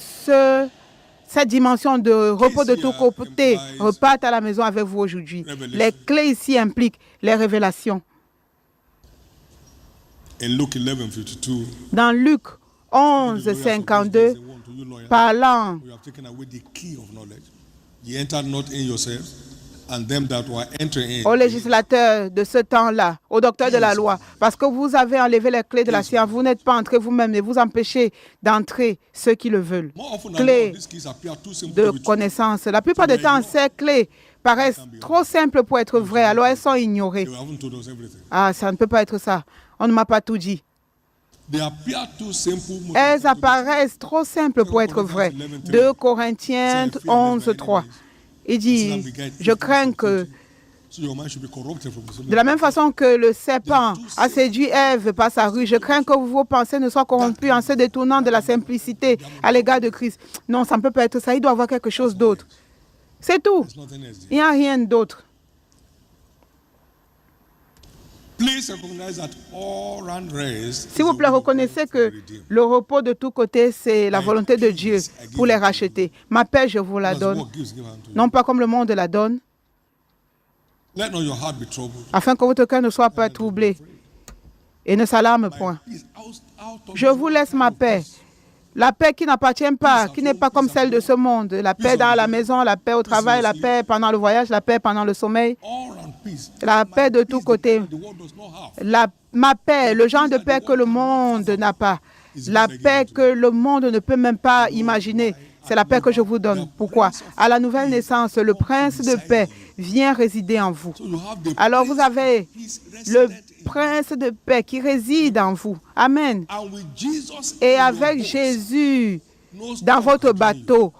Speaker 2: cette dimension de repos de tout côté reparte à la maison avec vous aujourd'hui. Les clés ici impliquent les révélations.
Speaker 1: In Luke 11:52,
Speaker 2: Dans Luc 11, 52, parlant
Speaker 1: you have taken away the key of knowledge. Ye entered not in yourselves, and them that were entering in.
Speaker 2: aux législateurs de ce temps-là, aux docteurs de la loi, parce que vous avez enlevé les clés de la science. Vous n'êtes pas entrés vous-même et vous empêchez d'entrer ceux qui le veulent.
Speaker 1: More often than
Speaker 2: Clés
Speaker 1: not, these keys appear too simple
Speaker 2: de
Speaker 1: to be true.
Speaker 2: connaissance. La plupart du temps, ces clés paraissent trop simples pour être vraies, alors elles sont ignorées.
Speaker 1: They haven't told us everything.
Speaker 2: Ah, ça ne peut pas être ça. On ne m'a pas tout dit.
Speaker 1: They appear too simple. most
Speaker 2: Elles
Speaker 1: of the time to be
Speaker 2: apparaissent trop simples pour être vraies. 2 Corinthiens 11, 3. Il dit, je crains que,
Speaker 1: true. So your mind should be corrupted from the
Speaker 2: de la même façon que le serpent a séduit Ève par sa ruse, je crains que vos pensées ne soient corrompues en se détournant de la simplicité à l'égard de Christ. Non, ça ne peut pas être ça. Il doit y avoir quelque chose d'autre. C'est tout.
Speaker 1: There's nothing else.
Speaker 2: Il n'y a rien d'autre.
Speaker 1: Please recognize that all round rest.
Speaker 2: S'il vous plaît, reconnaissez que le repos de tous côtés, c'est la volonté de Dieu pour les racheter. Ma paix, je vous la donne, non pas comme le monde la donne,
Speaker 1: Let not your heart be troubled.
Speaker 2: afin que votre cœur ne soit pas troublé et ne s'alarme point.
Speaker 1: Peace out of
Speaker 2: Je vous laisse ma paix. La paix qui n'appartient pas, qui n'est pas comme celle de ce monde. La paix dans la maison, la paix au travail, la paix pendant le voyage, la paix pendant le sommeil,
Speaker 1: all round peace.
Speaker 2: la paix de tous côtés.
Speaker 1: The world does not have.
Speaker 2: Ma paix, le genre de paix que le monde n'a pas. La paix que le monde ne peut même pas imaginer. C'est la paix que je vous donne. Pourquoi? À la nouvelle naissance, le prince de paix vient résider en vous.
Speaker 1: So you have the
Speaker 2: Alors vous avez
Speaker 1: peace
Speaker 2: le
Speaker 1: resident in.
Speaker 2: prince de paix qui réside en vous. Amen.
Speaker 1: And with Jesus
Speaker 2: Et
Speaker 1: in your
Speaker 2: avec
Speaker 1: boat,
Speaker 2: Jésus
Speaker 1: no
Speaker 2: dans
Speaker 1: storm
Speaker 2: votre
Speaker 1: can trouble you.
Speaker 2: bateau,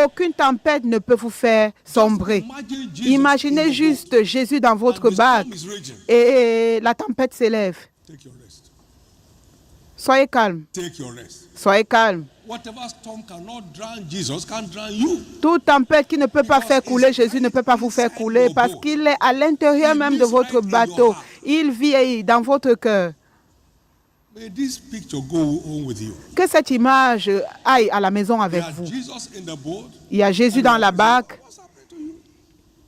Speaker 2: aucune tempête ne peut vous faire sombrer.
Speaker 1: Imagine Jesus
Speaker 2: Imaginez
Speaker 1: in your
Speaker 2: juste Jésus dans
Speaker 1: boat,
Speaker 2: votre
Speaker 1: and the
Speaker 2: bac
Speaker 1: storm is raging.
Speaker 2: et la tempête s'élève.
Speaker 1: Take your rest.
Speaker 2: Soyez calme,
Speaker 1: Take your rest.
Speaker 2: soyez calme.
Speaker 1: Whatever storm cannot drown Jesus can drown you.
Speaker 2: Toute tempête qui ne peut pas faire couler, Jésus ne peut pas vous faire couler parce qu'il est à l'intérieur même de votre bateau. Il vit dans votre cœur.
Speaker 1: May this picture go home with you.
Speaker 2: Que cette image aille à la maison avec
Speaker 1: There
Speaker 2: vous.
Speaker 1: Jesus in the boat.
Speaker 2: Il y a Jésus dans la barque.
Speaker 1: What's happening to you?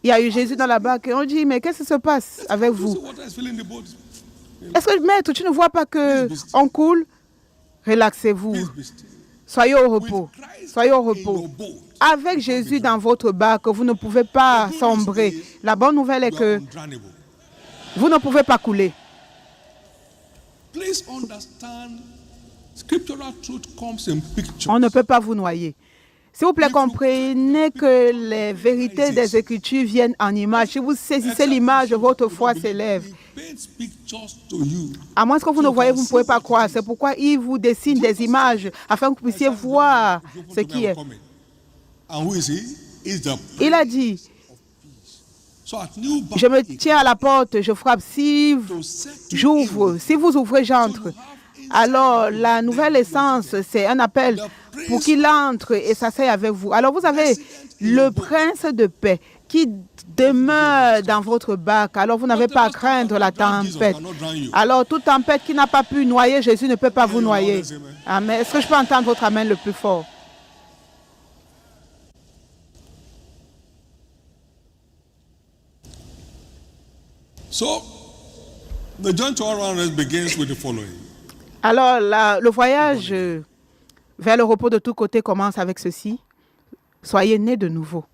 Speaker 2: Il y a eu Jésus dans la barque et on dit, mais qu'est-ce qui se passe avec
Speaker 1: You see
Speaker 2: vous?
Speaker 1: water is filling the boat.
Speaker 2: Est-ce que, maître, tu ne vois pas que on coule? Relaxez-vous.
Speaker 1: Peace be still.
Speaker 2: Soyez au repos.
Speaker 1: With Christ
Speaker 2: Soyez au
Speaker 1: in
Speaker 2: repos.
Speaker 1: your boat,
Speaker 2: Avec Jésus dans votre barque, vous ne pouvez pas sombrer. La bonne nouvelle est
Speaker 1: you are
Speaker 2: que
Speaker 1: undrownable.
Speaker 2: vous ne pouvez pas couler.
Speaker 1: Please understand, scriptural truth comes in pictures.
Speaker 2: On ne peut pas vous noyer. S'il vous plaît, comprenez que les vérités des Écritures viennent en images. Si vous saisissez l'image, votre foi s'élève.
Speaker 1: He paints pictures to you.
Speaker 2: À moins que vous ne voyez, vous ne pouvez pas croire. C'est pourquoi il vous dessine des images afin que vous puissiez voir ce qui est.
Speaker 1: And who is he? He's the
Speaker 2: Il a dit,
Speaker 1: so at New
Speaker 2: je me
Speaker 1: Baptist,
Speaker 2: tiens à la porte, je frappe. Si
Speaker 1: to set you
Speaker 2: j'ouvre, si vous ouvrez, j'entre. Alors, la nouvelle essence, c'est un appel pour qu'il entre et s'asseye avec vous. Alors, vous avez le prince de paix qui demeure dans votre barque. Alors, vous n'avez pas à craindre la tempête. Alors, toute tempête qui n'a pas pu noyer Jésus ne peut pas vous noyer. Amen. Est-ce que je peux entendre votre amen le plus fort?
Speaker 1: So, the journey to all around us begins with the following.
Speaker 2: Alors, le voyage vers le repos de tous côtés commence avec ceci. Soyez nés de nouveau.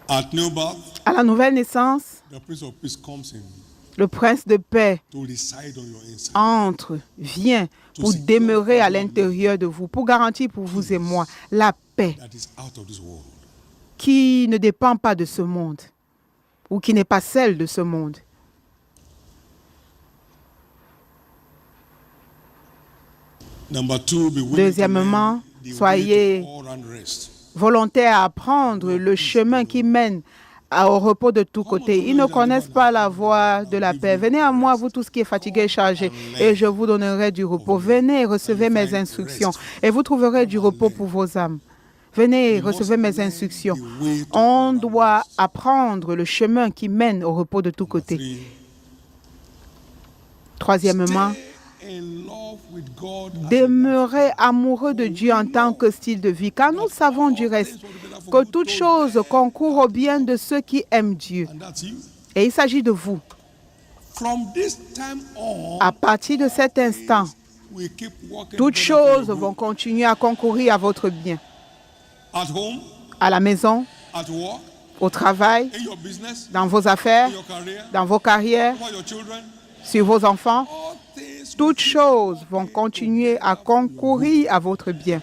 Speaker 1: At New Birth,
Speaker 2: À la nouvelle naissance,
Speaker 1: the Prince of Peace comes in
Speaker 2: le prince de paix
Speaker 1: to reside on your inside.
Speaker 2: entre, vient pour demeurer à l'intérieur de vous, pour garantir pour vous et moi la paix
Speaker 1: That is out of this world.
Speaker 2: qui ne dépend pas de ce monde ou qui n'est pas celle de ce monde.
Speaker 1: Number two, be willing
Speaker 2: Deuxièmement,
Speaker 1: to learn the
Speaker 2: soyez
Speaker 1: way to all round rest.
Speaker 2: volontaires à apprendre le chemin qui mène au repos de tous côtés. Ils ne connaissent pas la voie de la paix. Venez à moi, vous tous qui êtes fatigués et chargés, et je vous donnerai du repos. Venez et recevez mes instructions, et vous trouverez du repos pour vos âmes. Venez et recevez mes instructions. On doit apprendre le chemin qui mène au repos de tous côtés.
Speaker 1: Three,
Speaker 2: Troisièmement,
Speaker 1: stay in love with God as
Speaker 2: demeurez amoureux de Dieu en tant que style de vie, car nous savons du reste que toute chose concourt au bien de ceux qui aiment Dieu.
Speaker 1: and that's you.
Speaker 2: Et il s'agit de vous.
Speaker 1: From this time on,
Speaker 2: À partir de cet instant,
Speaker 1: we keep working
Speaker 2: toutes
Speaker 1: together for
Speaker 2: choses
Speaker 1: your
Speaker 2: vont
Speaker 1: good.
Speaker 2: continuer à concourir à votre bien.
Speaker 1: At home,
Speaker 2: À la maison,
Speaker 1: at work,
Speaker 2: au travail,
Speaker 1: in your business,
Speaker 2: dans vos affaires,
Speaker 1: in your career,
Speaker 2: dans vos carrières,
Speaker 1: over your children.
Speaker 2: sur vos enfants.
Speaker 1: All things
Speaker 2: Toutes choses vont continuer à concourir à votre bien.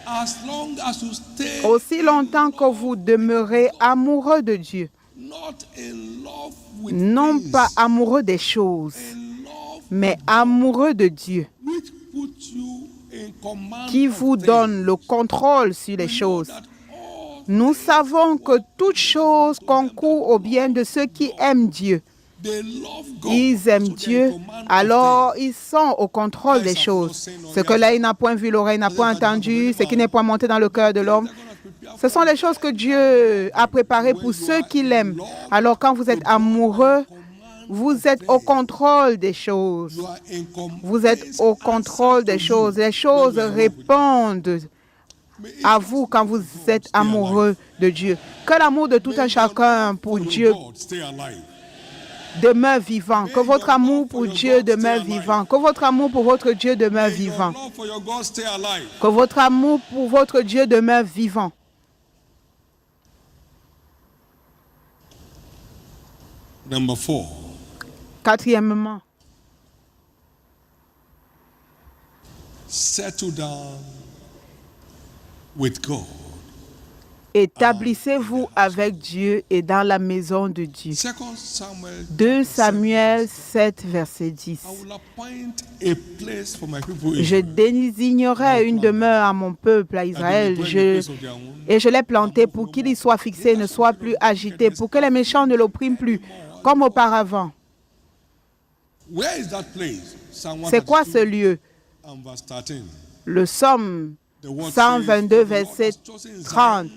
Speaker 1: as long as you stay
Speaker 2: Aussi longtemps que vous demeurez amoureux de Dieu,
Speaker 1: not in love with
Speaker 2: non
Speaker 1: things,
Speaker 2: pas amoureux des choses,
Speaker 1: in love
Speaker 2: mais amoureux de Dieu,
Speaker 1: which put you in command
Speaker 2: qui
Speaker 1: of
Speaker 2: vous
Speaker 1: things.
Speaker 2: donne le contrôle sur les
Speaker 1: We know
Speaker 2: choses.
Speaker 1: that all
Speaker 2: Nous savons que toutes choses concourent au bien de ceux qui aiment Dieu.
Speaker 1: they love God,
Speaker 2: Ils aiment
Speaker 1: so they're in
Speaker 2: Dieu,
Speaker 1: command of
Speaker 2: alors
Speaker 1: things.
Speaker 2: ils sont au contrôle des choses. Ce que l'œil n'a point vu, l'oreille n'a point entendu, ce qui n'est point monté dans le cœur de l'homme, ce sont les choses que Dieu a préparées pour ceux qui l'aiment. Alors quand vous êtes amoureux, vous êtes au contrôle des choses.
Speaker 1: You are in
Speaker 2: Vous êtes au contrôle des choses. Les choses répondent à vous quand vous êtes amoureux de Dieu. Que l'amour de tout un chacun pour Dieu
Speaker 1: Stay alive.
Speaker 2: demeure vivant. Que votre amour pour Dieu demeure vivant. Que votre amour pour votre Dieu demeure
Speaker 1: Your
Speaker 2: vivant.
Speaker 1: love for your God stay alive.
Speaker 2: Que votre amour pour votre Dieu demeure vivant.
Speaker 1: Number 4,
Speaker 2: Quatrièmement,
Speaker 1: settle down with God.
Speaker 2: établissez-vous avec Dieu et dans la maison de Dieu.
Speaker 1: 2 Samuel
Speaker 2: 2 Samuel 7, verset 10.
Speaker 1: I will appoint a place for my people
Speaker 2: Je
Speaker 1: Israel.
Speaker 2: désignerai une demeure à mon peuple, à Israël, et je l'ai planté pour qu'il y soit fixé, ne soit plus agité, pour que les méchants ne l'oppriment plus, comme auparavant.
Speaker 1: Where is that place? Psalm
Speaker 2: C'est quoi ce
Speaker 1: 132
Speaker 2: lieu?
Speaker 1: and verse 13.
Speaker 2: Le psaume
Speaker 1: The word
Speaker 2: 122,
Speaker 1: says,
Speaker 2: verset
Speaker 1: "The Lord has chosen
Speaker 2: 30.
Speaker 1: Zion,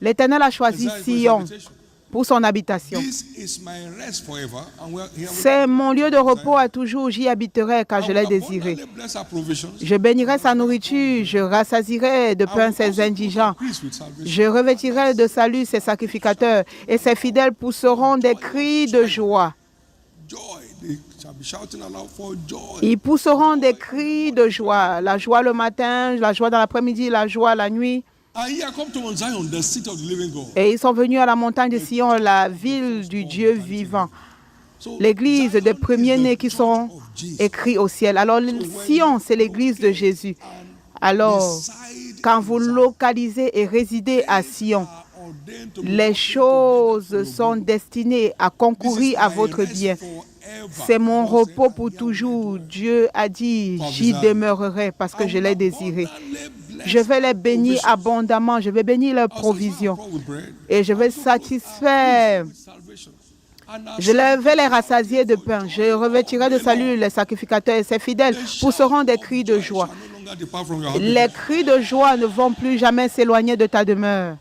Speaker 2: L'Éternel a choisi
Speaker 1: Zion for his
Speaker 2: Sion
Speaker 1: habitation.
Speaker 2: pour son habitation.
Speaker 1: This is my rest forever, and here we
Speaker 2: C'est mon lieu de repos à toujours, j'y habiterai car je l'ai désiré.
Speaker 1: abundantly bless our provisions.
Speaker 2: Je bénirai sa nourriture, je rassasierai de pain ses indigents.
Speaker 1: Increase with salvation.
Speaker 2: Je revêtirai de salut ses sacrificateurs, et ses fidèles pousseront des cris de joie.
Speaker 1: Joy, they shall be shouting aloud for joy.
Speaker 2: Ils pousseront des cris de joie. La joie le matin, la joie dans l'après-midi, la joie la nuit.
Speaker 1: And here come to Mount Zion, the city of the living God.
Speaker 2: Et ils sont venus à la montagne de Sion, la ville du Dieu vivant.
Speaker 1: So,
Speaker 2: L'église
Speaker 1: Zion
Speaker 2: des
Speaker 1: is
Speaker 2: premiers-nés
Speaker 1: the
Speaker 2: qui
Speaker 1: church
Speaker 2: sont
Speaker 1: of Jesus.
Speaker 2: écrits au ciel. Alors, Sion, c'est l'église de Jésus. Alors,
Speaker 1: Reside
Speaker 2: quand
Speaker 1: in
Speaker 2: vous
Speaker 1: Zion.
Speaker 2: localisez et résidez à Sion,
Speaker 1: Are ordained to be
Speaker 2: les choses sont destinées à concourir à votre bien. C'est mon repos pour toujours. Dieu a dit, j'y demeurerai parce que je l'ai désiré. Je vais les bénir abondamment, je vais bénir leurs provisions et je vais satisfaire. Je vais les rassasier de pain. Je revêtirai de salut les sacrificateurs et ses fidèles pousseront des cris de joie. Les cris de joie ne vont plus jamais s'éloigner de ta demeure.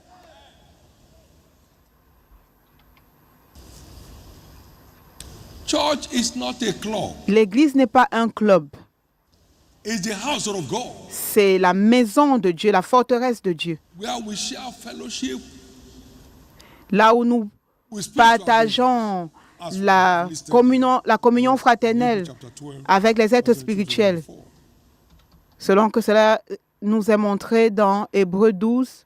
Speaker 1: Church is not a club.
Speaker 2: L'église n'est pas un club.
Speaker 1: It's the house of God
Speaker 2: C'est la maison de Dieu, la forteresse de Dieu.
Speaker 1: where we share fellowship
Speaker 2: Là où nous
Speaker 1: with spiritual beings.
Speaker 2: partageons la communion fraternelle avec les êtres spirituels, selon que cela nous est montré dans Hébreux 12.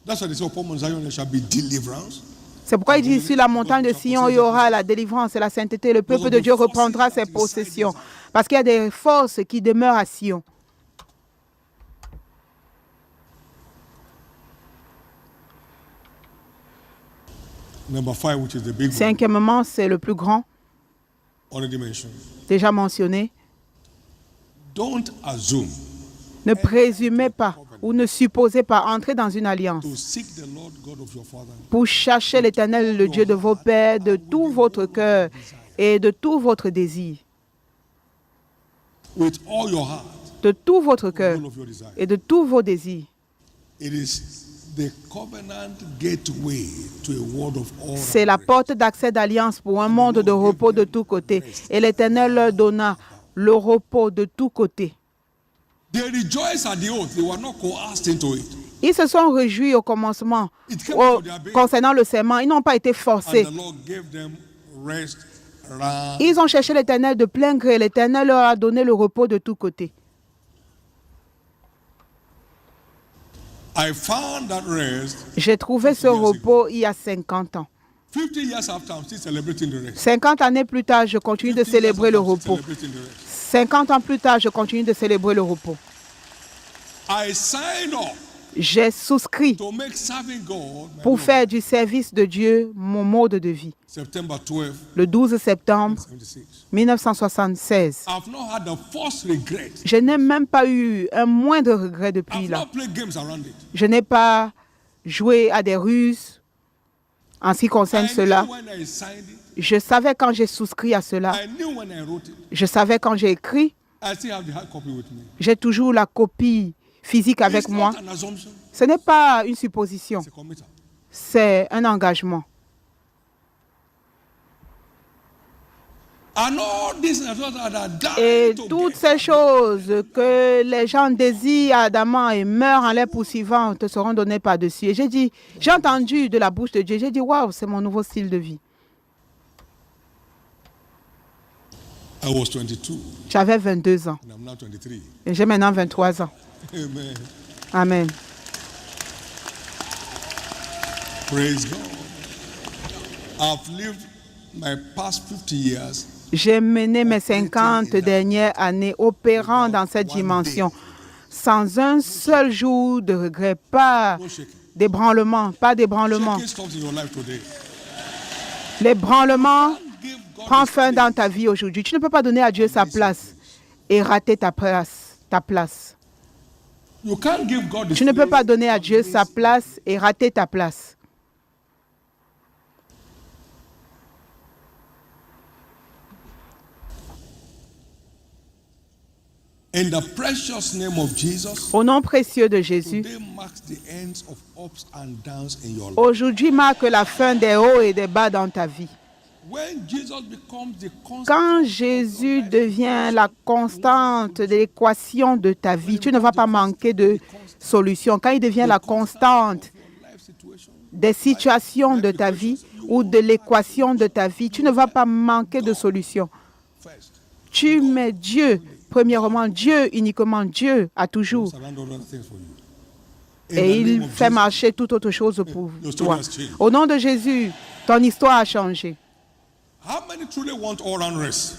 Speaker 1: That's why they say upon Mount Zion there shall be deliverance.
Speaker 2: C'est pourquoi il dit ici, la montagne de Sion, il y aura la délivrance et la sainteté. Le peuple de Dieu reprendra ses possessions. Parce qu'il y a des forces qui demeurent à Sion.
Speaker 1: Number 5, which is the big one,
Speaker 2: Cinquièmement, c'est le plus grand,
Speaker 1: already mentioned.
Speaker 2: déjà mentionné.
Speaker 1: Don't assume
Speaker 2: Ne présumez pas ou ne supposez pas entrer dans une alliance
Speaker 1: to seek the Lord God of your father
Speaker 2: pour chercher l'Éternel, le Dieu de vos pères, de tout votre cœur et de tout votre désir,
Speaker 1: with all your heart,
Speaker 2: de tout votre cœur
Speaker 1: all of your desire.
Speaker 2: et de tous vos désirs.
Speaker 1: It is the covenant gateway to a world of all.
Speaker 2: C'est la porte d'accès d'alliance pour un monde de repos de tous côtés. Et l'Éternel leur donna le repos de tous côtés.
Speaker 1: They rejoiced at the oath. They were not coerced into it.
Speaker 2: Ils se sont réjouis au commencement concernant le serment. Ils n'ont pas été
Speaker 1: And
Speaker 2: forcés.
Speaker 1: the Lord gave them rest round.
Speaker 2: Ils ont cherché l'Éternel de plein gré. L'Éternel leur a donné le repos de tous côtés.
Speaker 1: I found that rest
Speaker 2: J'ai trouvé ce repos il y a 50 ans.
Speaker 1: 50 years after, I'm still celebrating the rest.
Speaker 2: 50 années plus tard, je continue de
Speaker 1: 50 years
Speaker 2: célébrer le
Speaker 1: after, I'm still
Speaker 2: repos.
Speaker 1: celebrating the rest.
Speaker 2: 50 ans plus tard, je continue de célébrer le repos.
Speaker 1: I signed up
Speaker 2: J'ai souscrit
Speaker 1: to make serving God my
Speaker 2: pour
Speaker 1: role.
Speaker 2: faire du service de Dieu mon mode de vie.
Speaker 1: September 12,
Speaker 2: Le 12 septembre
Speaker 1: 76.
Speaker 2: 1976.
Speaker 1: I've not had the first regret.
Speaker 2: Je n'ai même pas eu un moindre regret depuis
Speaker 1: I've
Speaker 2: là.
Speaker 1: not played games around it.
Speaker 2: Je n'ai pas joué à des ruses en ce qui concerne
Speaker 1: I
Speaker 2: cela.
Speaker 1: knew when I signed it.
Speaker 2: Je savais quand j'ai souscrit à cela.
Speaker 1: I knew when I wrote it.
Speaker 2: Je savais quand j'ai écrit.
Speaker 1: I still have the hard copy with me.
Speaker 2: J'ai toujours la copie physique avec
Speaker 1: It's
Speaker 2: moi.
Speaker 1: not an assumption.
Speaker 2: Ce n'est pas une supposition,
Speaker 1: It's a commitment.
Speaker 2: c'est un engagement.
Speaker 1: And all these that are
Speaker 2: Et
Speaker 1: dying to
Speaker 2: toutes
Speaker 1: get
Speaker 2: ces choses que les gens désirent ardemment et meurent en les poursuivant te seront données par-dessus. Et j'ai dit, j'ai entendu de la bouche de Dieu, j'ai dit, waouh, c'est mon nouveau style de vie.
Speaker 1: I was 22
Speaker 2: J'avais 22 ans
Speaker 1: and I'm now 23.
Speaker 2: et j'ai maintenant 23 ans.
Speaker 1: Amen.
Speaker 2: Amen.
Speaker 1: Praise God. I've lived my past 50 years
Speaker 2: J'ai mené mes 50 dernières années opérant dans cette dimension sans un seul jour de regret, pas
Speaker 1: no shaking.
Speaker 2: d'ébranlement, pas d'ébranlement.
Speaker 1: Shaking stops in your life today.
Speaker 2: L'ébranlement
Speaker 1: Give God
Speaker 2: prend
Speaker 1: his
Speaker 2: fin
Speaker 1: place.
Speaker 2: dans ta vie aujourd'hui. Tu ne peux pas donner à Dieu sa place et rater ta place.
Speaker 1: You can't give God his
Speaker 2: Tu ne peux
Speaker 1: place.
Speaker 2: pas donner à Dieu sa place et rater ta place.
Speaker 1: In the precious name of Jesus,
Speaker 2: Au nom précieux de Jésus,
Speaker 1: today marks the ends of ups and downs in your life.
Speaker 2: aujourd'hui marque la fin des hauts et des bas dans ta vie.
Speaker 1: When Jesus becomes the constant
Speaker 2: Quand Jésus devient la constante de l'équation de ta vie, tu ne vas pas manquer de solution. Quand il devient la constante
Speaker 1: life situation,
Speaker 2: des situations de ta vie ou de l'équation de ta vie, tu ne vas pas manquer de solution.
Speaker 1: first,
Speaker 2: Tu mets Dieu, premièrement Dieu, uniquement Dieu, à toujours.
Speaker 1: surround other things for you. In
Speaker 2: Et
Speaker 1: the
Speaker 2: il
Speaker 1: name of
Speaker 2: fait
Speaker 1: Jesus,
Speaker 2: marcher toute autre chose pour
Speaker 1: Your story
Speaker 2: toi.
Speaker 1: has changed.
Speaker 2: Au nom de Jésus, ton histoire a changé.
Speaker 1: how many truly want all-round rest?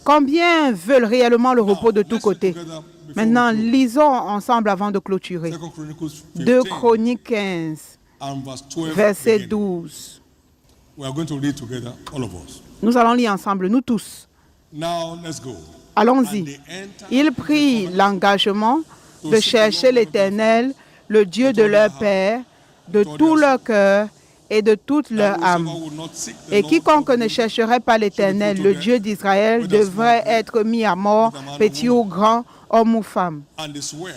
Speaker 2: Combien veulent réellement le repos de
Speaker 1: Now,
Speaker 2: tous
Speaker 1: let's read
Speaker 2: côtés?
Speaker 1: together before
Speaker 2: Maintenant,
Speaker 1: we close.
Speaker 2: lisons ensemble avant de clôturer.
Speaker 1: 2 Chronicles
Speaker 2: 2
Speaker 1: 15
Speaker 2: Chroniques 15,
Speaker 1: and verse 12.
Speaker 2: verset
Speaker 1: beginning.
Speaker 2: 12.
Speaker 1: We are going to read together, all of us.
Speaker 2: Nous allons lire ensemble, nous tous.
Speaker 1: Now, let's go.
Speaker 2: Allons-y.
Speaker 1: And they entered
Speaker 2: Ils prirent l'engagement de chercher l'Éternel, le Dieu de leur Père, de tout leur cœur et de toute leur âme.
Speaker 1: Whosoever would not seek the
Speaker 2: Et
Speaker 1: Lord
Speaker 2: quiconque
Speaker 1: for
Speaker 2: ne
Speaker 1: good
Speaker 2: chercherait pas l'Éternel, le Dieu d'Israël, devrait être mis à mort, petit ou grand, homme ou femme.
Speaker 1: and they swear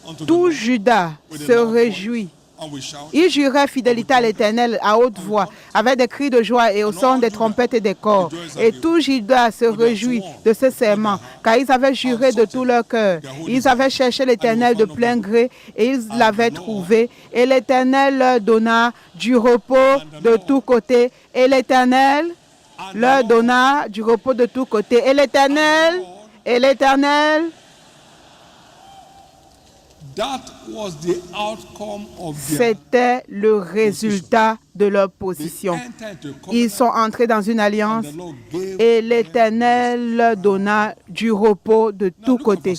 Speaker 1: unto the
Speaker 2: Tout
Speaker 1: Lord
Speaker 2: Juda se réjouit.
Speaker 1: and we shout
Speaker 2: Ils juraient fidélité à l'Éternel à haute voix, avec des cris de joie et au son des trompettes et des corps. Et tout Juda se réjouit de ce serment, car ils avaient juré de tout leur cœur. Ils avaient cherché l'Éternel de plein gré et ils l'avaient trouvé. Et l'Éternel leur donna du repos de tous côtés. Et l'Éternel leur donna du repos de tous côtés. Et l'Éternel,
Speaker 1: that was the outcome of their
Speaker 2: c'était le résultat de leur position.
Speaker 1: entered into a
Speaker 2: Ils
Speaker 1: covenant
Speaker 2: sont entrés dans une alliance
Speaker 1: and the Lord gave
Speaker 2: et l'Éternel leur donna du repos de tous côtés.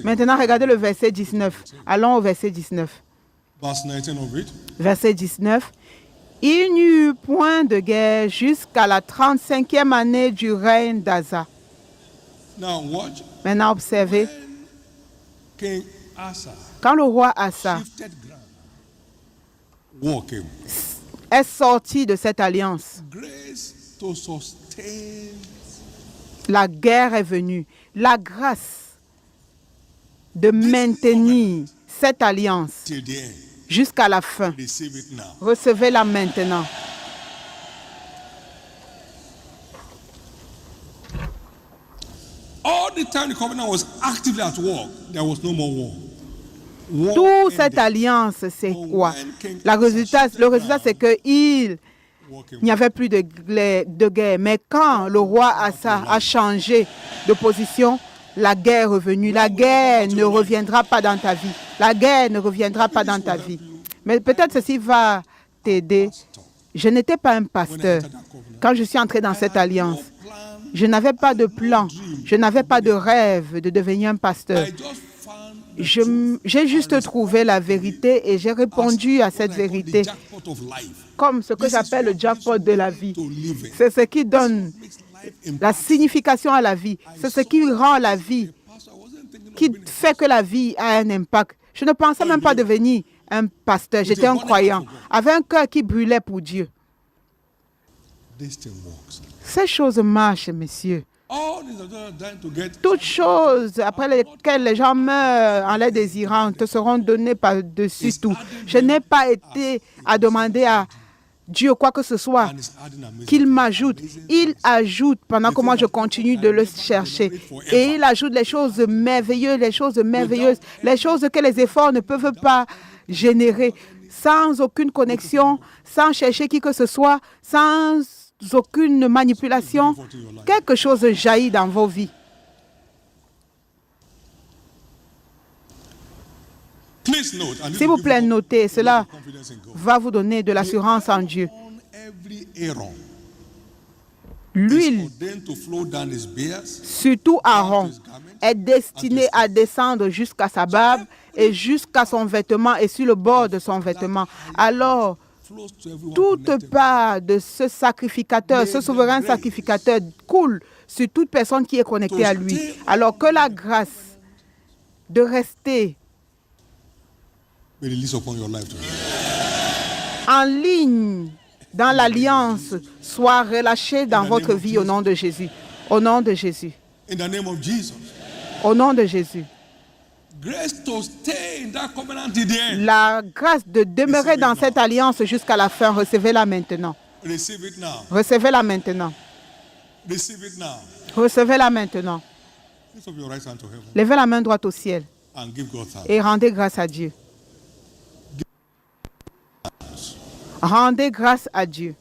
Speaker 2: Maintenant, regardez le verset 19. Allons au verset 19.
Speaker 1: verse 19 of it.
Speaker 2: Verset 19. Il n'y eut point de guerre jusqu'à la 35e année du règne d'Asa.
Speaker 1: Now watch.
Speaker 2: Maintenant, observez.
Speaker 1: King Asa
Speaker 2: Quand le roi Asa
Speaker 1: shifted ground. War came.
Speaker 2: est sorti de cette alliance,
Speaker 1: Grace to sustain
Speaker 2: la guerre est venue. La grâce de maintenir cette alliance
Speaker 1: till the end.
Speaker 2: jusqu'à la fin.
Speaker 1: Receive it now.
Speaker 2: Recevez-la maintenant.
Speaker 1: All the time the covenant was actively at work, there was no more war. War
Speaker 2: Toute
Speaker 1: ended.
Speaker 2: cette alliance, c'est quoi? Le résultat, c'est qu'il il n'y avait plus de guerre. Mais quand le roi Asa a changé de position, la guerre est revenue. La guerre ne reviendra pas dans ta vie. La guerre ne reviendra pas dans ta vie. Mais peut-être ceci va t'aider. Je n'étais pas un pasteur. Quand je suis entré dans cette alliance, je n'avais pas de plan. Je n'avais pas de rêve de devenir un pasteur. J'ai juste trouvé la vérité et j'ai répondu à cette vérité comme ce que j'appelle le jackpot de la vie. C'est ce qui donne la signification à la vie. C'est ce qui rend la vie, qui fait que la vie a un impact. Je ne pensais même pas devenir un pasteur. J'étais un croyant, avec un cœur qui brûlait pour Dieu. Ces choses marchent, messieurs. Toutes choses après lesquelles les gens meurent en les désirant te seront données par-dessus tout. Je n'ai pas été à demander à Dieu quoi que ce soit qu'il m'ajoute. Il ajoute pendant que moi je continue de le chercher. Et il ajoute les choses merveilleuses, les choses merveilleuses, les choses que les efforts ne peuvent pas générer, sans aucune connexion, sans chercher qui que ce soit, sans aucune manipulation. Quelque chose jaillit dans vos vies. S'il vous plaît, notez, cela va vous donner de l'assurance en Dieu. L'huile, surtout Aaron, est destinée à descendre jusqu'à sa barbe et jusqu'à son vêtement et sur le bord de son vêtement. Alors, toute part de ce sacrificateur, ce souverain sacrificateur coule sur toute personne qui est connectée à lui. Alors que la grâce de rester en ligne dans l'alliance soit relâchée dans votre vie au nom de Jésus. Au nom de Jésus. Au nom de Jésus. La grâce de demeurer dans cette alliance jusqu'à la fin, recevez-la maintenant. Recevez-la maintenant. Recevez-la maintenant. Levez la main droite au ciel et rendez grâce à Dieu. Rendez grâce à Dieu.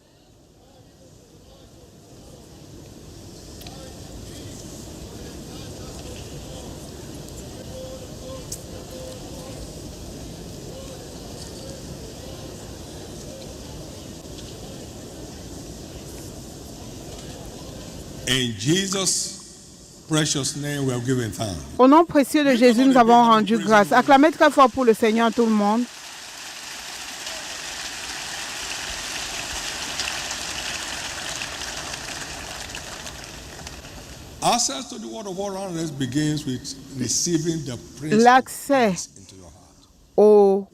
Speaker 1: In Jesus' precious name, we have given thanks.
Speaker 2: Au nom précieux de Jésus, nous avons rendu grâce. Acclamez très fort pour le Seigneur, tout le monde.
Speaker 1: Access to the word of all rest begins with receiving the Prince
Speaker 2: L'accès au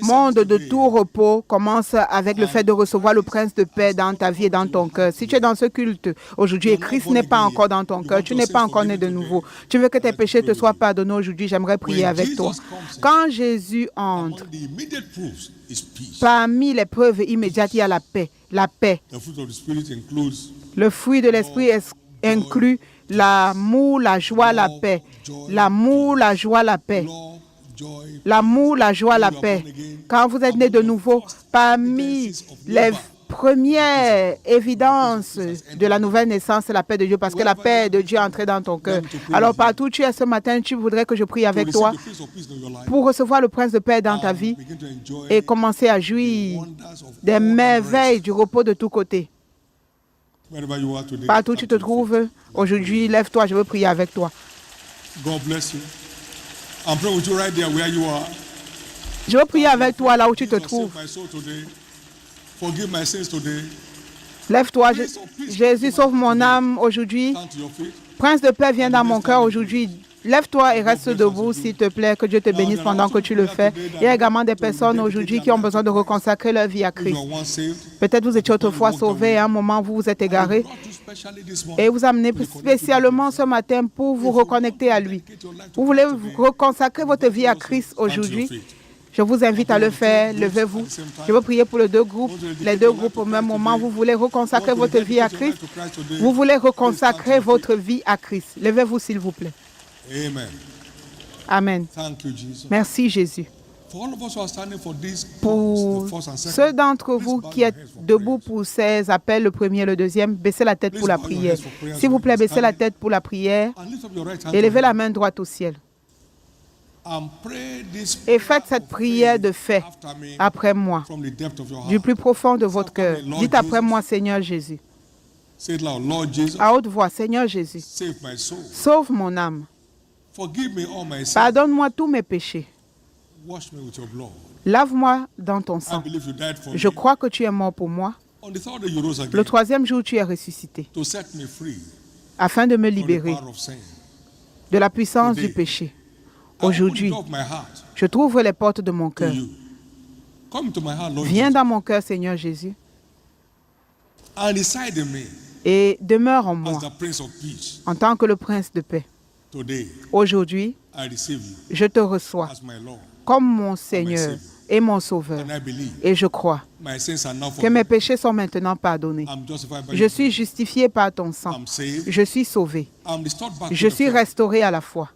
Speaker 2: monde de tout repos commence avec le fait de recevoir le Prince de paix dans ta vie et dans ton cœur. Si tu es dans ce culte aujourd'hui et Christ n'est pas encore dans ton cœur, tu n'es pas encore né de nouveau, tu veux que tes péchés te soient pardonnés aujourd'hui, j'aimerais prier avec toi. Quand Jésus entre, parmi les preuves immédiates, il y a la paix. La paix. Le fruit de l'esprit inclut l'amour, la joie, la paix. L'amour, la joie, la paix. L'amour, la joie, la paix. Quand vous êtes né de nouveau, parmi les premières évidences de la nouvelle naissance, c'est la paix de Dieu, parce que la paix de Dieu est entrée dans ton cœur. Alors, partout où tu es ce matin, tu voudrais que je prie avec toi pour recevoir le Prince de paix dans ta vie et commencer à jouir des merveilles du repos de tous côtés. Partout où tu te trouves, aujourd'hui, lève-toi, je veux prier avec toi.
Speaker 1: God bless you. I'm praying with you right there where you are.
Speaker 2: Je veux prier avec toi là où tu te trouves.
Speaker 1: Forgive my sins today.
Speaker 2: Lève-toi, Jésus, sauve mon âme aujourd'hui. Prince de paix, viens dans mon cœur aujourd'hui. Lève-toi et reste debout, s'il te plaît, que Dieu te bénisse pendant que tu le fais. Il y a également des personnes aujourd'hui qui ont besoin de reconsacrer leur vie à Christ. Peut-être vous étiez autrefois sauvés, à un moment vous vous êtes égaré et vous amenez spécialement ce matin pour vous reconnecter à lui. Vous voulez reconsacrer votre vie à Christ aujourd'hui? Je vous invite à le faire. Levez-vous. Je veux prier pour les deux groupes au même moment. Vous voulez reconsacrer votre vie à Christ? Vous voulez reconsacrer votre vie à Christ? Levez-vous, s'il vous plaît.
Speaker 1: Amen.
Speaker 2: Amen.
Speaker 1: Thank you, Jesus.
Speaker 2: Merci, Jésus.
Speaker 1: For all of us who are standing for this,
Speaker 2: Pour
Speaker 1: the first and second,
Speaker 2: ceux d'entre
Speaker 1: please
Speaker 2: vous
Speaker 1: bow
Speaker 2: qui
Speaker 1: your
Speaker 2: êtes
Speaker 1: heads for
Speaker 2: debout
Speaker 1: prayers.
Speaker 2: pour ces appels, le premier et le deuxième, baissez la tête pour la prière. S'il vous plaît, baissez la tête pour la prière
Speaker 1: And lift up your right hand
Speaker 2: et
Speaker 1: to
Speaker 2: levez la
Speaker 1: heaven
Speaker 2: main droite au ciel.
Speaker 1: and pray this
Speaker 2: Et
Speaker 1: prayer
Speaker 2: faites cette
Speaker 1: of
Speaker 2: prière
Speaker 1: faith
Speaker 2: de fait
Speaker 1: after me
Speaker 2: après moi,
Speaker 1: from the depth of your
Speaker 2: du
Speaker 1: heart.
Speaker 2: plus profond de votre
Speaker 1: After
Speaker 2: cœur.
Speaker 1: me, Lord
Speaker 2: Dites après
Speaker 1: Jesus.
Speaker 2: moi, Seigneur Jésus.
Speaker 1: Say it loud, Lord Jesus,
Speaker 2: À haute voix, Seigneur Jésus,
Speaker 1: save my soul.
Speaker 2: sauve mon âme.
Speaker 1: Forgive me all my sins.
Speaker 2: Pardonne-moi tous mes péchés.
Speaker 1: Wash me with your blood.
Speaker 2: Lave-moi dans ton
Speaker 1: I
Speaker 2: sang.
Speaker 1: believe you died for
Speaker 2: Je
Speaker 1: me.
Speaker 2: crois que tu es mort pour moi.
Speaker 1: On the third day you rose
Speaker 2: Le
Speaker 1: again
Speaker 2: troisième jour, tu es ressuscité,
Speaker 1: to set me free
Speaker 2: afin de me
Speaker 1: from the
Speaker 2: libérer
Speaker 1: power of sin.
Speaker 2: de la puissance
Speaker 1: Today,
Speaker 2: du péché.
Speaker 1: I open
Speaker 2: Aujourd'hui,
Speaker 1: the door of my heart
Speaker 2: je t'ouvre les portes de mon
Speaker 1: to
Speaker 2: cœur.
Speaker 1: you. Come to my heart, Lord
Speaker 2: Viens
Speaker 1: Jesus,
Speaker 2: dans mon cœur, Seigneur Jésus,
Speaker 1: and reside in me
Speaker 2: et demeure en
Speaker 1: as
Speaker 2: moi
Speaker 1: the Prince of Peace.
Speaker 2: en tant que le prince de paix.
Speaker 1: Today,
Speaker 2: Aujourd'hui,
Speaker 1: I receive you
Speaker 2: je te reçois
Speaker 1: as my Lord,
Speaker 2: comme mon Seigneur et mon Sauveur.
Speaker 1: and I believe
Speaker 2: Et je crois
Speaker 1: my sins are now
Speaker 2: que mes
Speaker 1: forgiven.
Speaker 2: péchés sont maintenant pardonnés.
Speaker 1: I'm justified by
Speaker 2: Je
Speaker 1: your
Speaker 2: suis
Speaker 1: blood.
Speaker 2: justifié par ton sang.
Speaker 1: I'm saved.
Speaker 2: Je suis sauvé.
Speaker 1: I'm restored back
Speaker 2: Je
Speaker 1: to the
Speaker 2: suis
Speaker 1: faith.
Speaker 2: restauré à la foi.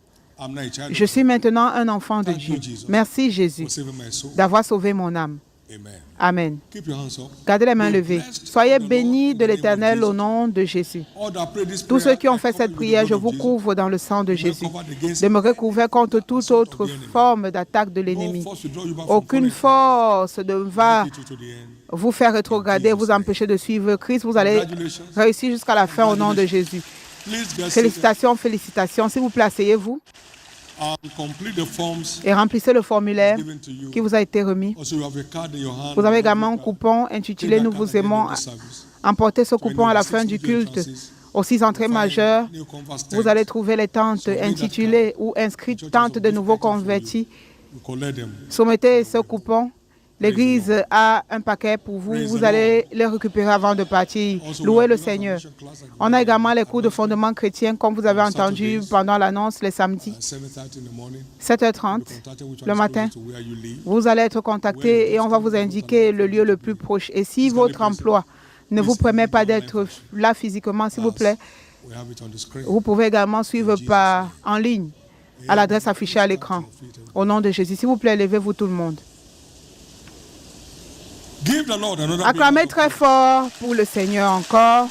Speaker 1: I'm now a child
Speaker 2: Je
Speaker 1: of
Speaker 2: suis maintenant un enfant de
Speaker 1: Thank you,
Speaker 2: Dieu.
Speaker 1: Jesus.
Speaker 2: Merci
Speaker 1: God
Speaker 2: Jésus
Speaker 1: for saving my soul.
Speaker 2: d'avoir sauvé mon âme.
Speaker 1: Amen.
Speaker 2: Amen.
Speaker 1: Keep your hands up.
Speaker 2: Gardez les mains
Speaker 1: Be
Speaker 2: levées.
Speaker 1: blessed
Speaker 2: Soyez
Speaker 1: of the Lord
Speaker 2: bénis
Speaker 1: in
Speaker 2: de
Speaker 1: the name of
Speaker 2: l'Éternel au
Speaker 1: Jesus.
Speaker 2: nom de Jésus.
Speaker 1: All that pray this
Speaker 2: Tous
Speaker 1: prayer,
Speaker 2: ceux qui ont
Speaker 1: I
Speaker 2: fait
Speaker 1: cover
Speaker 2: cette
Speaker 1: you with the
Speaker 2: prière, je
Speaker 1: blood
Speaker 2: vous
Speaker 1: of Jesus.
Speaker 2: couvre dans le sang de
Speaker 1: You are
Speaker 2: Jésus.
Speaker 1: covered against
Speaker 2: Demeurez couverts contre toute
Speaker 1: assault of
Speaker 2: autre
Speaker 1: the enemy.
Speaker 2: forme d'attaque de
Speaker 1: No
Speaker 2: l'ennemi.
Speaker 1: force will draw you back from
Speaker 2: Aucune
Speaker 1: following
Speaker 2: force ne va
Speaker 1: Christ. Take you to the end.
Speaker 2: vous faire rétrograder, vous empêcher de suivre Christ. Vous allez
Speaker 1: Congratulations.
Speaker 2: réussir jusqu'à la fin au nom de Jésus.
Speaker 1: Please get seated
Speaker 2: Félicitations, félicitations. S'il vous plaît, asseyez-vous
Speaker 1: and complete the forms
Speaker 2: et remplissez le formulaire
Speaker 1: given to you.
Speaker 2: qui vous a été remis.
Speaker 1: Also, you have a card in your hand.
Speaker 2: Vous avez également un
Speaker 1: Take
Speaker 2: coupon
Speaker 1: that
Speaker 2: intitulé « Nous
Speaker 1: card
Speaker 2: vous
Speaker 1: at the end
Speaker 2: aimons
Speaker 1: of the service. ».
Speaker 2: Emportez ce coupon à la fin du culte. Aux 6 entrées majeures, vous allez trouver les tentes intitulées ou inscrites « Tentes de nouveaux convertis ».
Speaker 1: You collect them.
Speaker 2: Soumettez ce coupon. L'église a un paquet pour vous. Vous allez les récupérer avant de partir.
Speaker 1: Also,
Speaker 2: Louez
Speaker 1: we
Speaker 2: le
Speaker 1: have
Speaker 2: Seigneur.
Speaker 1: foundation class at
Speaker 2: On a également les cours de fondement chrétien, comme vous avez entendu pendant l'annonce les samedis,
Speaker 1: 7:30 in the morning.
Speaker 2: 7h30
Speaker 1: Contacted which one
Speaker 2: le
Speaker 1: is
Speaker 2: matin.
Speaker 1: closest to where you live.
Speaker 2: Vous allez être contacté et on va vous indiquer le lieu le plus proche. Et si votre emploi ne vous permet pas d'être là physiquement, s'il vous plaît,
Speaker 1: We have it on the screen.
Speaker 2: vous pouvez également suivre en ligne à l'adresse affichée à l'écran. Au nom de Jésus, s'il vous plaît, levez-vous tout le monde.
Speaker 1: Give the Lord another
Speaker 2: Acclamez
Speaker 1: big hand.
Speaker 2: très fort pour le Seigneur encore.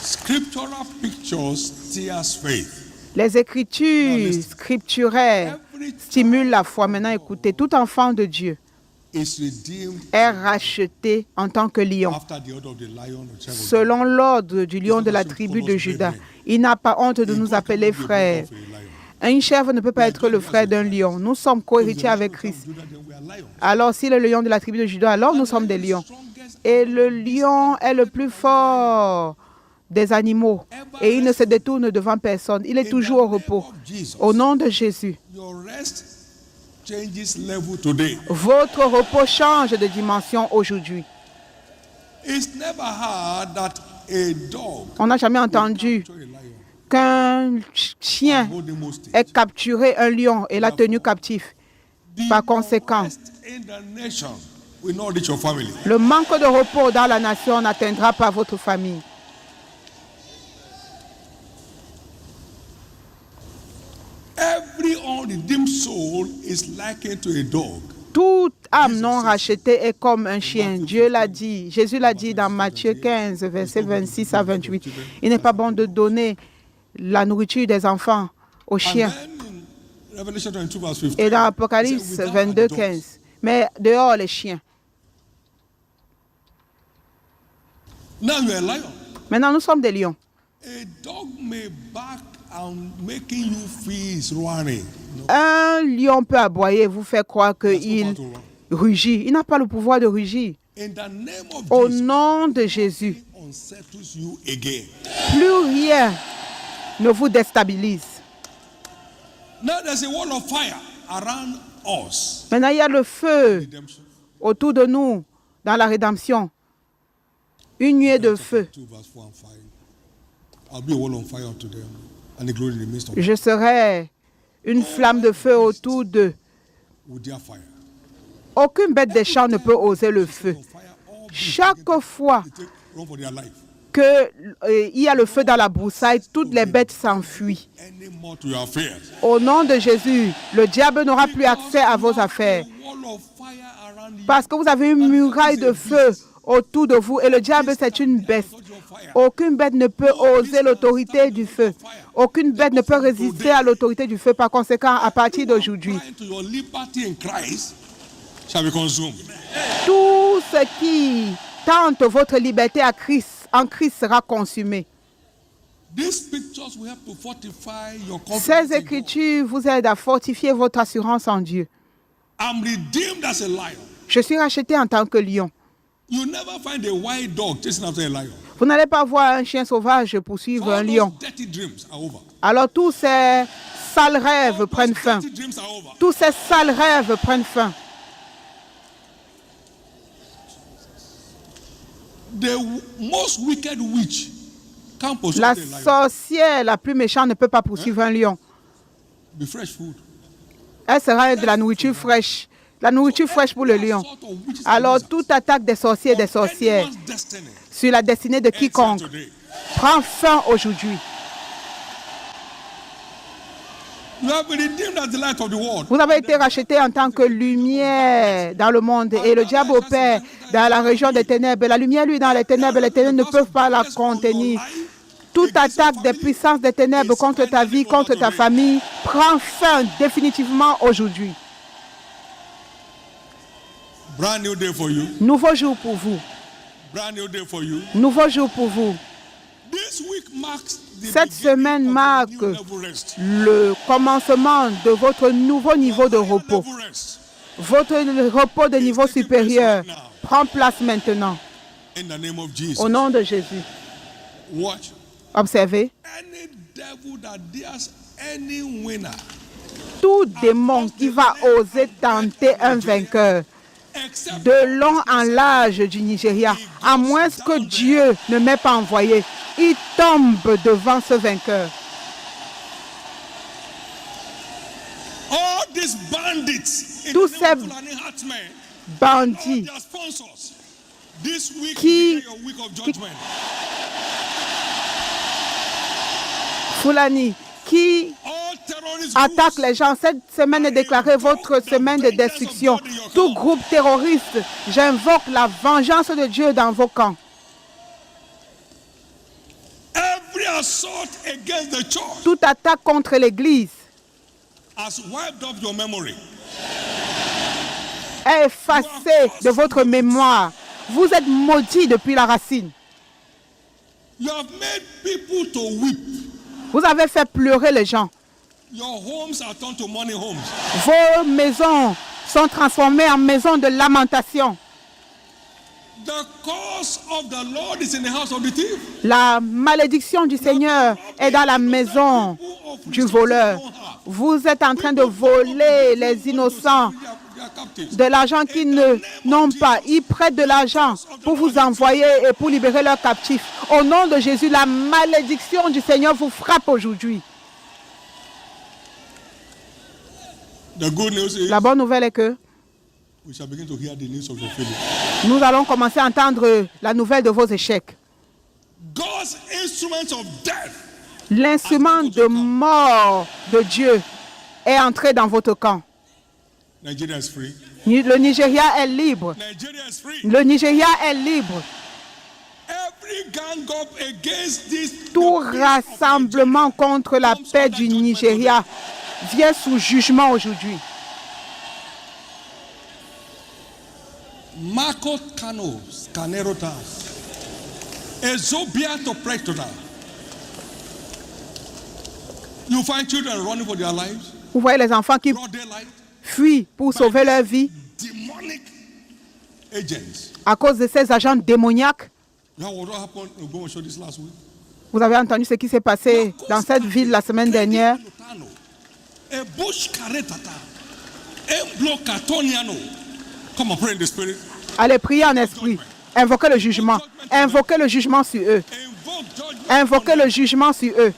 Speaker 1: Scriptural pictures tears faith.
Speaker 2: Les écritures scripturaires stimulent la foi. Maintenant, écoutez, tout enfant de Dieu
Speaker 1: Is redeemed
Speaker 2: est racheté en tant que lion,
Speaker 1: after the order of the lion of Judah.
Speaker 2: selon l'ordre du lion de la tribu de Juda. Il n'a pas honte de nous appeler frères. Une chèvre ne peut pas être le frère d'un lion. Nous sommes co-héritiers avec Christ. Alors, si le lion de la tribu de Juda, alors nous sommes des lions. Et le lion est le plus fort des animaux. Et il ne se détourne devant personne. Il est toujours au repos. Au nom de Jésus,
Speaker 1: Your rest changes level today.
Speaker 2: votre repos change de dimension aujourd'hui.
Speaker 1: It's never heard that a dog
Speaker 2: On n'a jamais entendu
Speaker 1: capture a lion
Speaker 2: qu'un chien
Speaker 1: and hold him hostage.
Speaker 2: ait capturé un lion et l'a tenu captif. Par conséquent,
Speaker 1: Rest in the nation will not reach your family.
Speaker 2: le manque de repos dans la nation n'atteindra pas votre famille.
Speaker 1: Every unredeemed soul is likened to a dog.
Speaker 2: Toute âme non rachetée est comme un chien. Dieu l'a dit. Jésus l'a dit dans Matthieu 15, versets 26 à 28. Il n'est pas bon de donner la nourriture des enfants aux
Speaker 1: And
Speaker 2: chiens.
Speaker 1: then in Revelation 22 verse 15.
Speaker 2: Et dans
Speaker 1: it
Speaker 2: Apocalypse
Speaker 1: said, "Without
Speaker 2: 22,
Speaker 1: are the dogs."
Speaker 2: 15. Mais dehors, les chiens.
Speaker 1: Now you're a lion.
Speaker 2: Maintenant, nous sommes des lions.
Speaker 1: A dog may bark and making you feel he's running.
Speaker 2: Un lion peut aboyer et vous faire croire
Speaker 1: He has no
Speaker 2: qu'il
Speaker 1: power to run.
Speaker 2: rugit. Il n'a pas le pouvoir de rugir.
Speaker 1: In the name of
Speaker 2: Au
Speaker 1: Jesus,
Speaker 2: nom de Jésus,
Speaker 1: unsettles you again.
Speaker 2: plus rien ne vous déstabilise.
Speaker 1: Now there's a wall of fire around us.
Speaker 2: Maintenant, il y a le feu
Speaker 1: Redemption.
Speaker 2: autour de nous dans la rédemption. Une nuée de feu.
Speaker 1: 2 verse 4 and 5. I'll be a wall on fire unto them, and the glory in the midst of them.
Speaker 2: Je serai une flamme de feu autour d'eux.
Speaker 1: With their fire.
Speaker 2: Aucune bête des champs ne peut oser le feu.
Speaker 1: On fire, all
Speaker 2: Chaque fois
Speaker 1: they take run for their life.
Speaker 2: qu'il y a le feu dans la broussaille, toutes les bêtes s'enfuient.
Speaker 1: Any more to your affairs.
Speaker 2: Au nom de Jésus, le diable n'aura plus accès à vos affaires.
Speaker 1: A wall of fire around you.
Speaker 2: Parce que vous avez une muraille de feu autour de vous et le diable, c'est une bête. Aucune bête ne peut oser l'autorité du feu. Aucune bête ne peut résister à l'autorité du feu. Par conséquent, à partir d'aujourd'hui,
Speaker 1: Crying to your liberty in Christ shall be consumed.
Speaker 2: tout ce qui tente votre liberté en Christ sera consumé.
Speaker 1: These pictures will help to fortify your confidence
Speaker 2: Ces
Speaker 1: in God.
Speaker 2: écritures vous aident à fortifier votre assurance en Dieu.
Speaker 1: I'm redeemed as a lion.
Speaker 2: Je suis racheté en tant que lion.
Speaker 1: You never find a wild dog chasing after a lion.
Speaker 2: Vous n'allez pas voir un chien sauvage poursuivre un
Speaker 1: All
Speaker 2: lion.
Speaker 1: those dirty dreams are over.
Speaker 2: Alors tous ces sales rêves
Speaker 1: All
Speaker 2: prennent
Speaker 1: those
Speaker 2: fin.
Speaker 1: dirty dreams are over.
Speaker 2: Tous ces sales rêves prennent fin.
Speaker 1: The most wicked witch can't pursue
Speaker 2: La
Speaker 1: a lion.
Speaker 2: sorcière la plus méchante ne peut pas poursuivre un lion.
Speaker 1: Be fresh food.
Speaker 2: Elle sera de la nourriture fraîche. La nourriture fraîche pour le lion.
Speaker 1: Sort of witches and
Speaker 2: Alors
Speaker 1: wizards.
Speaker 2: toute attaque des sorciers et des sorcières
Speaker 1: Anyone's destiny
Speaker 2: sur la destinée de
Speaker 1: ends here
Speaker 2: quiconque
Speaker 1: today.
Speaker 2: prend fin aujourd'hui.
Speaker 1: You have been redeemed as the light of the world.
Speaker 2: Vous avez été racheté en tant que lumière dans le monde et le diable opère dans la région des ténèbres. La lumière, lui, dans les ténèbres ne peuvent pas la contenir. Toute attaque des puissances des ténèbres contre ta vie, contre ta famille, prend fin définitivement aujourd'hui.
Speaker 1: Brand new day for you.
Speaker 2: Nouveau jour pour vous.
Speaker 1: Brand new day for you.
Speaker 2: Nouveau jour pour vous.
Speaker 1: This week marks the
Speaker 2: Cette
Speaker 1: beginning
Speaker 2: semaine
Speaker 1: of
Speaker 2: marque
Speaker 1: the new level rest.
Speaker 2: le commencement de votre nouveau niveau de repos.
Speaker 1: Level rest.
Speaker 2: Votre repos de niveau supérieur prend place maintenant.
Speaker 1: In the name of Jesus.
Speaker 2: Au nom de Jésus.
Speaker 1: Watch.
Speaker 2: Observez.
Speaker 1: Any devil that dares any winner
Speaker 2: Tout démon qui va oser tenter un vainqueur
Speaker 1: except
Speaker 2: de long en large du Nigeria, à moins que Dieu ne m'ait pas envoyé, il tombe devant ce vainqueur.
Speaker 1: all these bandits in
Speaker 2: Tous
Speaker 1: the
Speaker 2: ces
Speaker 1: name of Fulani Herdsmen, all
Speaker 2: Bandits
Speaker 1: their sponsors. This week
Speaker 2: Qui-
Speaker 1: is your week of judgment.
Speaker 2: Fulani qui
Speaker 1: All terrorist
Speaker 2: attaquent
Speaker 1: groups
Speaker 2: les gens, cette semaine est déclarée votre semaine de destruction. Tout groupe terroriste, j'invoque la vengeance de Dieu dans vos camps.
Speaker 1: every assault against the church
Speaker 2: Toute attaque contre l'Église
Speaker 1: has wiped off your memory.
Speaker 2: est effacée de votre mémoire. Vous êtes maudits depuis la racine.
Speaker 1: You have made people to weep.
Speaker 2: Vous avez fait pleurer les gens.
Speaker 1: Your homes are turned to money homes.
Speaker 2: Vos maisons sont transformées en maisons de lamentation.
Speaker 1: The curse of the Lord is in the house of the thief.
Speaker 2: La malédiction du Seigneur est dans la maison du voleur. Vous êtes en train de voler les innocents
Speaker 1: They are captives.
Speaker 2: de l'argent qu'ils n'ont pas. Ils prêtent de l'argent pour vous envoyer et pour libérer leurs captifs. Au nom de Jésus, la malédiction du Seigneur vous frappe aujourd'hui.
Speaker 1: The good news is
Speaker 2: La bonne nouvelle est que
Speaker 1: we shall begin to hear the news of your failure.
Speaker 2: nous allons commencer à entendre la nouvelle de vos échecs.
Speaker 1: God's instruments of death
Speaker 2: L'instrument de mort de Dieu est entré dans votre camp.
Speaker 1: Nigeria is free.
Speaker 2: Le Nigeria est libre.
Speaker 1: Nigeria is free.
Speaker 2: Le Nigeria est libre.
Speaker 1: Every gang up against this
Speaker 2: Tout
Speaker 1: the peace of
Speaker 2: rassemblement contre la paix du Nigeria vient sous jugement aujourd'hui.
Speaker 1: Marco Canos, Canerotas, Ezobiato Prectona. You find children running for their lives,
Speaker 2: Vous voyez les enfants qui
Speaker 1: broad daylight,
Speaker 2: fuient pour sauver leur vie
Speaker 1: demonic agents.
Speaker 2: à cause de ces agents démoniaques.
Speaker 1: You know what happened in Ogbomoso this last week?
Speaker 2: Vous avez entendu ce qui s'est passé dans cette ville la semaine dernière.
Speaker 1: Ebush Karetata, Emblo Katoniano. Come on, pray in the spirit.
Speaker 2: Allez prier en esprit. Invoquez le jugement. Invoquez le jugement sur eux.
Speaker 1: Invoke judgment.
Speaker 2: Invoquez le jugement sur eux.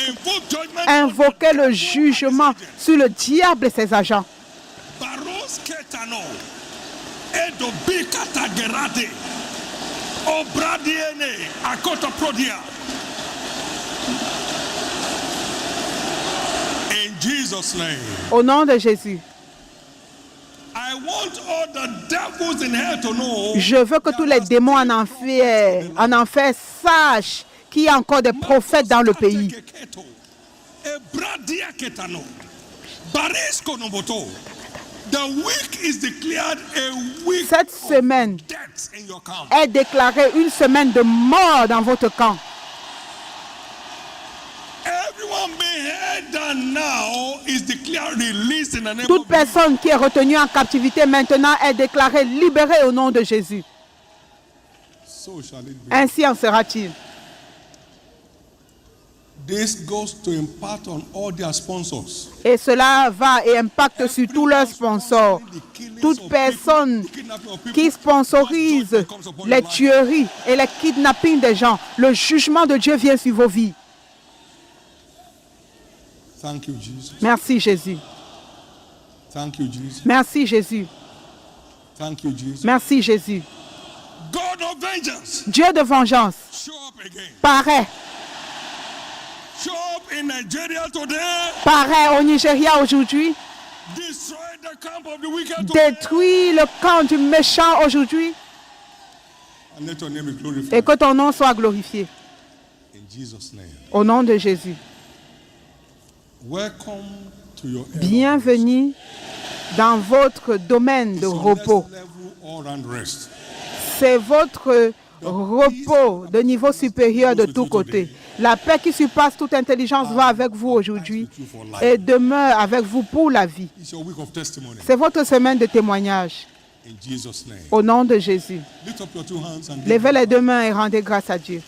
Speaker 1: Invoke judgment
Speaker 2: invoquer le jugement sur le diable et ses agents.
Speaker 1: Baros ketano. Edo bikata gerade. Obradiene. Akota prodia. In Jesus' name.
Speaker 2: Au nom de Jésus.
Speaker 1: I want all the devils in hell to know.
Speaker 2: Je veux que tous les démons en enfer sachent qu'il y a encore des prophètes dans le pays. Cette semaine est déclarée une semaine de mort dans votre camp. Toute personne qui est retenue en captivité maintenant est déclarée libérée au nom de Jésus. Ainsi en sera-t-il.
Speaker 1: This goes to impact on all their sponsors.
Speaker 2: Et cela va et impacte sur tous leurs sponsors. Toute personne qui sponsorise les tueries et les kidnappings des gens, le jugement de Dieu vient sur vos vies.
Speaker 1: Thank you, Jesus.
Speaker 2: Merci Jésus.
Speaker 1: Thank you, Jesus.
Speaker 2: Merci Jésus.
Speaker 1: Thank you, Jesus.
Speaker 2: Merci Jésus.
Speaker 1: God of vengeance.
Speaker 2: Dieu de vengeance,
Speaker 1: Show up again.
Speaker 2: paraît.
Speaker 1: Show up in Nigeria today.
Speaker 2: Paraît au Nigeria aujourd'hui.
Speaker 1: Destroy the camp of the wicked today.
Speaker 2: Détruis le camp du méchant aujourd'hui.
Speaker 1: And let your name be glorified.
Speaker 2: Et que ton nom soit glorifié.
Speaker 1: In Jesus' name.
Speaker 2: Au nom de Jésus.
Speaker 1: Welcome to your
Speaker 2: Bienvenue dans votre domaine de repos. C'est votre repos de niveau supérieur de tous côtés. La paix qui surpasse toute intelligence va avec vous aujourd'hui et demeure avec vous pour la vie. C'est votre semaine de témoignage. Au nom de Jésus. Levez les deux mains et rendez grâce à Dieu.